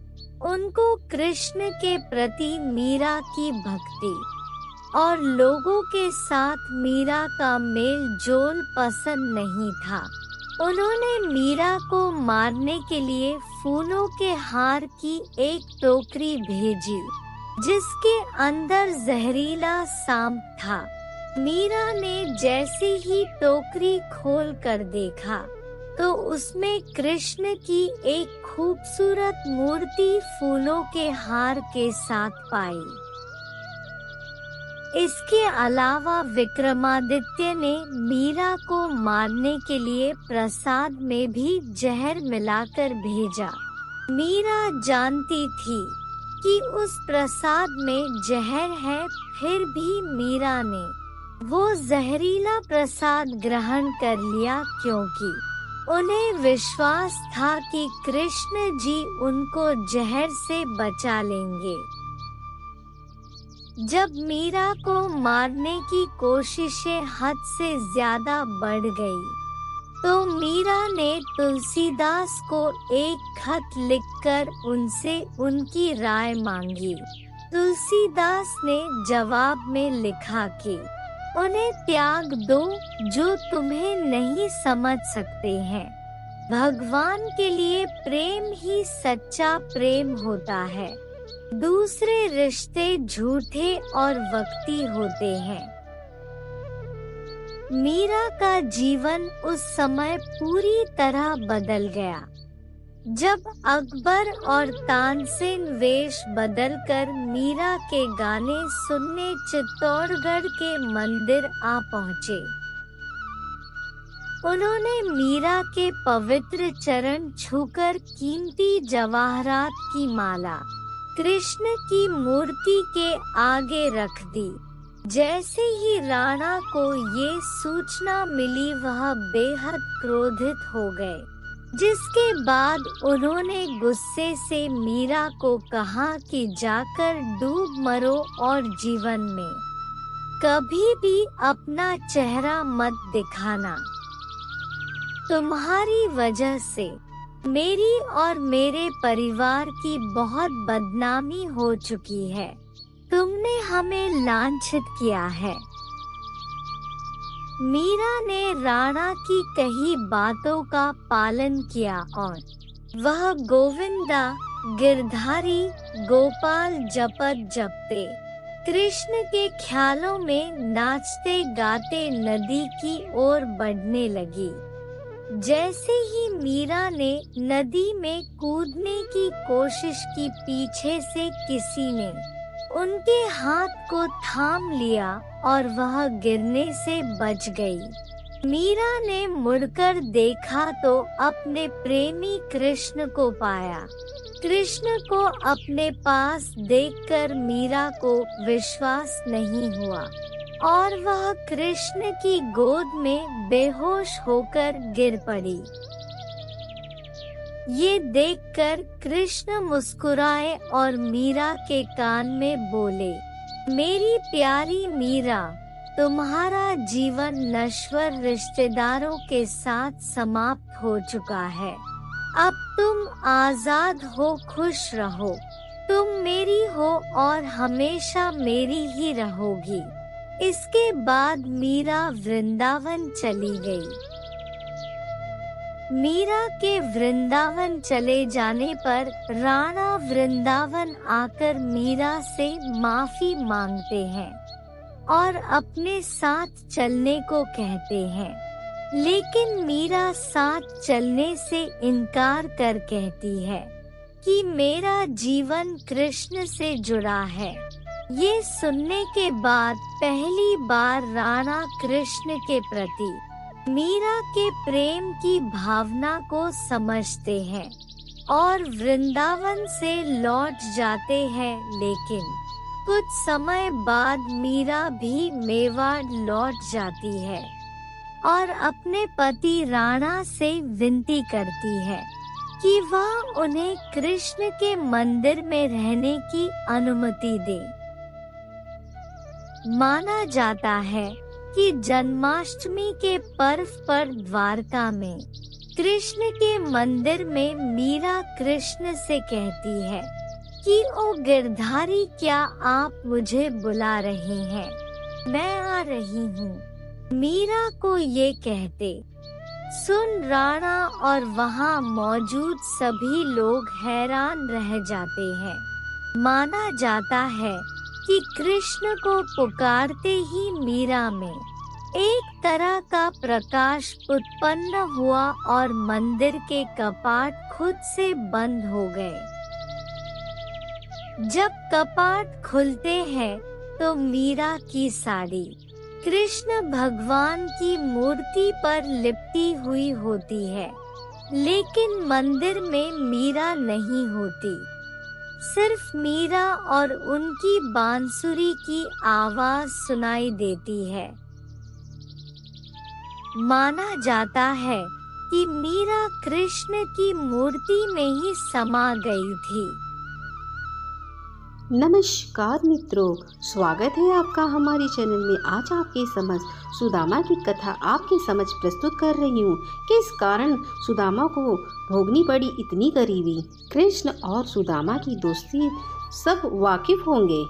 उनको कृष्ण के प्रति मीरा की भक्ति और लोगों के साथ मीरा का मेल जोल पसंद नहीं था। उन्होंने मीरा को मारने के लिए फूलों के हार की एक टोकरी भेजी, जिसके अंदर जहरीला सांप था। मीरा ने जैसे ही टोकरी खोलकर देखा तो उसमें कृष्ण की एक खूबसूरत मूर्ति फूलों के हार के साथ पाई। इसके अलावा विक्रमादित्य ने मीरा को मारने के लिए प्रसाद में भी जहर मिलाकर भेजा। मीरा जानती थी कि उस प्रसाद में जहर है, फिर भी मीरा ने वो जहरीला प्रसाद ग्रहण कर लिया, क्योंकि उन्हें विश्वास था कि कृष्ण जी उनको जहर से बचा लेंगे। जब मीरा को मारने की कोशिशें हद से ज्यादा बढ़ गई, तो मीरा ने तुलसीदास को एक खत लिखकर उनसे उनकी राय मांगी। तुलसीदास ने जवाब में लिखा कि उन्हें त्याग दो जो तुम्हें नहीं समझ सकते हैं। भगवान के लिए प्रेम ही सच्चा प्रेम होता है। दूसरे रिश्ते झूठे और वक्ती होते हैं। मीरा का जीवन उस समय पूरी तरह बदल गया जब अकबर और तानसेन वेश बदलकर मीरा के गाने सुनने चित्तौड़गढ़ के मंदिर आ पहुँचे। उन्होंने मीरा के पवित्र चरण छूकर कीमती जवाहरात की माला कृष्ण की मूर्ति के आगे रख दी। जैसे ही राणा को ये सूचना मिली, वह बेहद क्रोधित हो गए, जिसके बाद उन्होंने गुस्से से मीरा को कहा कि जाकर डूब मरो और जीवन में कभी भी अपना चेहरा मत दिखाना। तुम्हारी वजह से मेरी और मेरे परिवार की बहुत बदनामी हो चुकी है। तुमने हमें लांछित किया है। मीरा ने राणा की कही बातों का पालन किया और वह गोविंदा गिरधारी गोपाल जपत जपते कृष्ण के ख्यालों में नाचते गाते नदी की ओर बढ़ने लगी। जैसे ही मीरा ने नदी में कूदने की कोशिश की, पीछे से किसी ने उनके हाथ को थाम लिया और वह गिरने से बच गई। मीरा ने मुड़कर देखा तो अपने प्रेमी कृष्ण को पाया। कृष्ण को अपने पास देखकर मीरा को विश्वास नहीं हुआ और वह कृष्ण की गोद में बेहोश होकर गिर पड़ी। ये देखकर कृष्ण मुस्कुराए और मीरा के कान में बोले, मेरी प्यारी मीरा, तुम्हारा जीवन नश्वर रिश्तेदारों के साथ समाप्त हो चुका है। अब तुम आजाद हो, खुश रहो। तुम मेरी हो और हमेशा मेरी ही रहोगी। इसके बाद मीरा वृंदावन चली गई। मीरा के वृंदावन चले जाने पर राणा वृंदावन आकर मीरा से माफी मांगते हैं और अपने साथ चलने को कहते हैं, लेकिन मीरा साथ चलने से इनकार कर कहती है कि मेरा जीवन कृष्ण से जुड़ा है। ये सुनने के बाद पहली बार राणा कृष्ण के प्रति मीरा के प्रेम की भावना को समझते हैं और वृंदावन से लौट जाते हैं, लेकिन कुछ समय बाद मीरा भी मेवाड़ लौट जाती है और अपने पति राणा से विनती करती है कि वह उन्हें कृष्ण के मंदिर में रहने की अनुमति दे। माना जाता है कि जन्माष्टमी के पर्व पर द्वारका में कृष्ण के मंदिर में मीरा कृष्ण से कहती है कि ओ गिरधारी, क्या आप मुझे बुला रहे हैं? मैं आ रही हूँ। मीरा को ये कहते सुन राणा और वहाँ मौजूद सभी लोग हैरान रह जाते हैं। माना जाता है कि कृष्ण को पुकारते ही मीरा में एक तरह का प्रकाश उत्पन्न हुआ और मंदिर के कपाट खुद से बंद हो गए। जब कपाट खुलते हैं तो मीरा की साड़ी कृष्ण भगवान की मूर्ति पर लिपटी हुई होती है, लेकिन मंदिर में मीरा नहीं होती। सिर्फ मीरा और उनकी बांसुरी की आवाज सुनाई देती है। माना जाता है कि मीरा कृष्ण की मूर्ति में ही समा गई थी। नमस्कार मित्रों, स्वागत है आपका हमारे चैनल में। आज आपके समझ सुदामा की कथा आपके समझ प्रस्तुत कर रही हूँ। किस कारण सुदामा को भोगनी पड़ी इतनी गरीबी। कृष्ण और सुदामा की दोस्ती सब वाकिफ होंगे।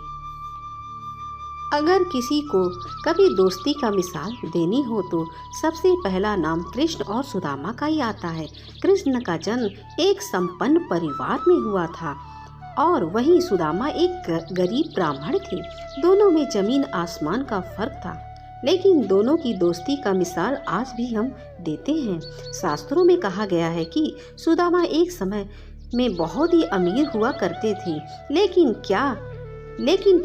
अगर किसी को कभी दोस्ती का मिसाल देनी हो तो सबसे पहला नाम कृष्ण और सुदामा का ही आता है। कृष्ण का जन्म एक संपन्न परिवार में हुआ था और वहीं सुदामा एक गरीब ब्राह्मण थे। दोनों में जमीन आसमान का फर्क था, लेकिन दोनों की दोस्ती का मिसाल आज भी हम देते हैं। शास्त्रों में कहा गया है कि सुदामा एक समय में बहुत ही अमीर हुआ करते थे, लेकिन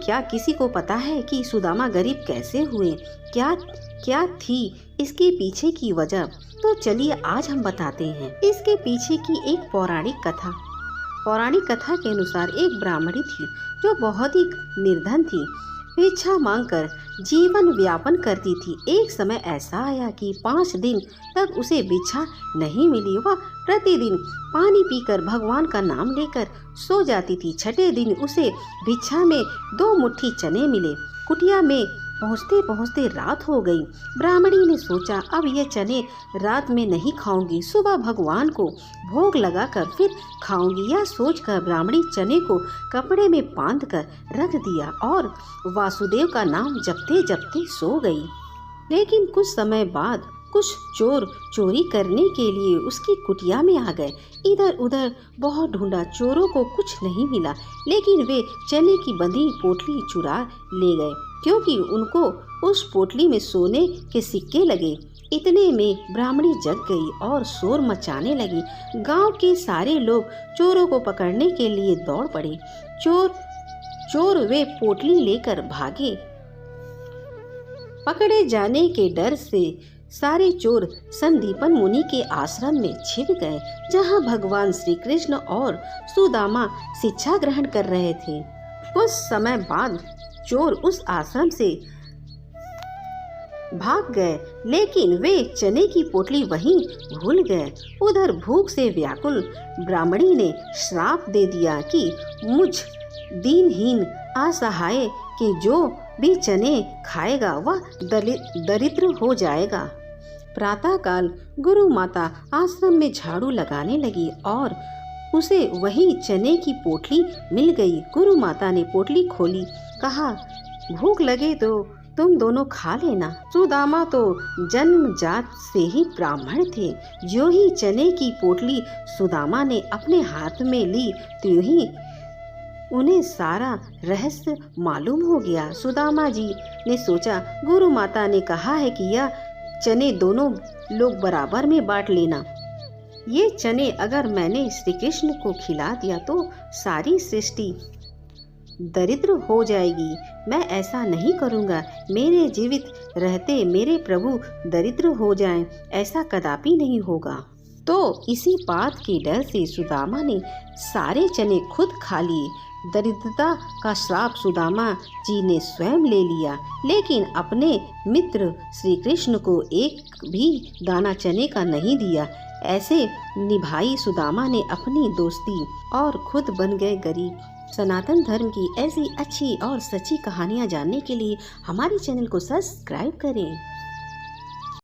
क्या किसी को पता है कि सुदामा गरीब कैसे हुए? क्या थी इसके पीछे की वजह? तो चलिए आज हम बताते हैं इसके पीछे की एक पौराणिक कथा के अनुसार एक ब्राह्मणी थी जो बहुत ही निर्धन थी। भिक्षा मांगकर जीवन व्यापन करती थी। एक समय ऐसा आया कि 5 दिन तक उसे भिक्षा नहीं मिली। वह प्रतिदिन पानी पीकर भगवान का नाम लेकर सो जाती थी। 6ठे दिन उसे भिक्षा में 2 मुट्ठी चने मिले। कुटिया में पहुँचते पहुँचते रात हो गई। ब्राह्मणी ने सोचा अब ये चने रात में नहीं खाऊंगी, सुबह भगवान को भोग लगाकर फिर खाऊंगी। यह सोचकर ब्राह्मणी चने को कपड़े में बांध कर रख दिया और वासुदेव का नाम जपते जपते सो गई। लेकिन कुछ समय बाद कुछ चोर चोरी करने के लिए उसकी कुटिया में आ गए। इधर उधर बहुत ढूंढा, चोरों को कुछ नहीं मिला, लेकिन वे चने की बंधी पोटली चुरा ले गए क्योंकि उनको उस पोटली में सोने के सिक्के लगे। इतने में ब्राह्मणी जग गई और शोर मचाने लगी। गांव के सारे लोग चोरों को पकड़ने के लिए दौड़ पड़े। चोर वे पोटली लेकर भागे। पकड़े जाने के डर से सारे चोर संदीपन मुनि के आश्रम में छिप गए, जहाँ भगवान श्री कृष्ण और सुदामा शिक्षा ग्रहण कर रहे थे। कुछ समय बाद चोर उस आश्रम से भाग गए, लेकिन वे चने की पोटली वहीं भूल गए। उधर भूख से व्याकुल ब्राह्मणी ने श्राप दे दिया कि मुझ दीनहीन असहाय के जो भी चने खाएगा वह दरिद्र हो जाएगा। प्रातःकाल गुरु माता आश्रम में झाड़ू लगाने लगी और उसे वही चने की पोटली मिल गई। गुरु माता ने पोटली खोली, कहा, भूख लगे तो तुम दोनों खा लेना। सुदामा तो जन्मजात से ही ब्राह्मण थे। जो ही चने की पोटली सुदामा ने अपने हाथ में ली, त्यों ही उन्हें सारा रहस्य मालूम हो गया। सुदामा जी ने सोचा, गुरु माता ने कहा है कि यह चने दोनों लोग बराबर में बांट लेना। ये चने अगर मैंने श्री कृष्ण को खिला दिया तो सारी सृष्टि दरिद्र हो जाएगी। मैं ऐसा नहीं करूँगा। मेरे जीवित रहते मेरे प्रभु दरिद्र हो जाएं, ऐसा कदापि नहीं होगा। तो इसी बात के डर से सुदामा ने सारे चने खुद खा लिए। दरिद्रता का श्राप सुदामा जी ने स्वयं ले लिया, लेकिन अपने मित्र श्री कृष्ण को एक भी दाना चने का नहीं दिया। ऐसे निभाई सुदामा ने अपनी दोस्ती और खुद बन गए गरीब। सनातन धर्म की ऐसी अच्छी और सच्ची कहानियाँ जानने के लिए हमारे चैनल को सब्सक्राइब करें।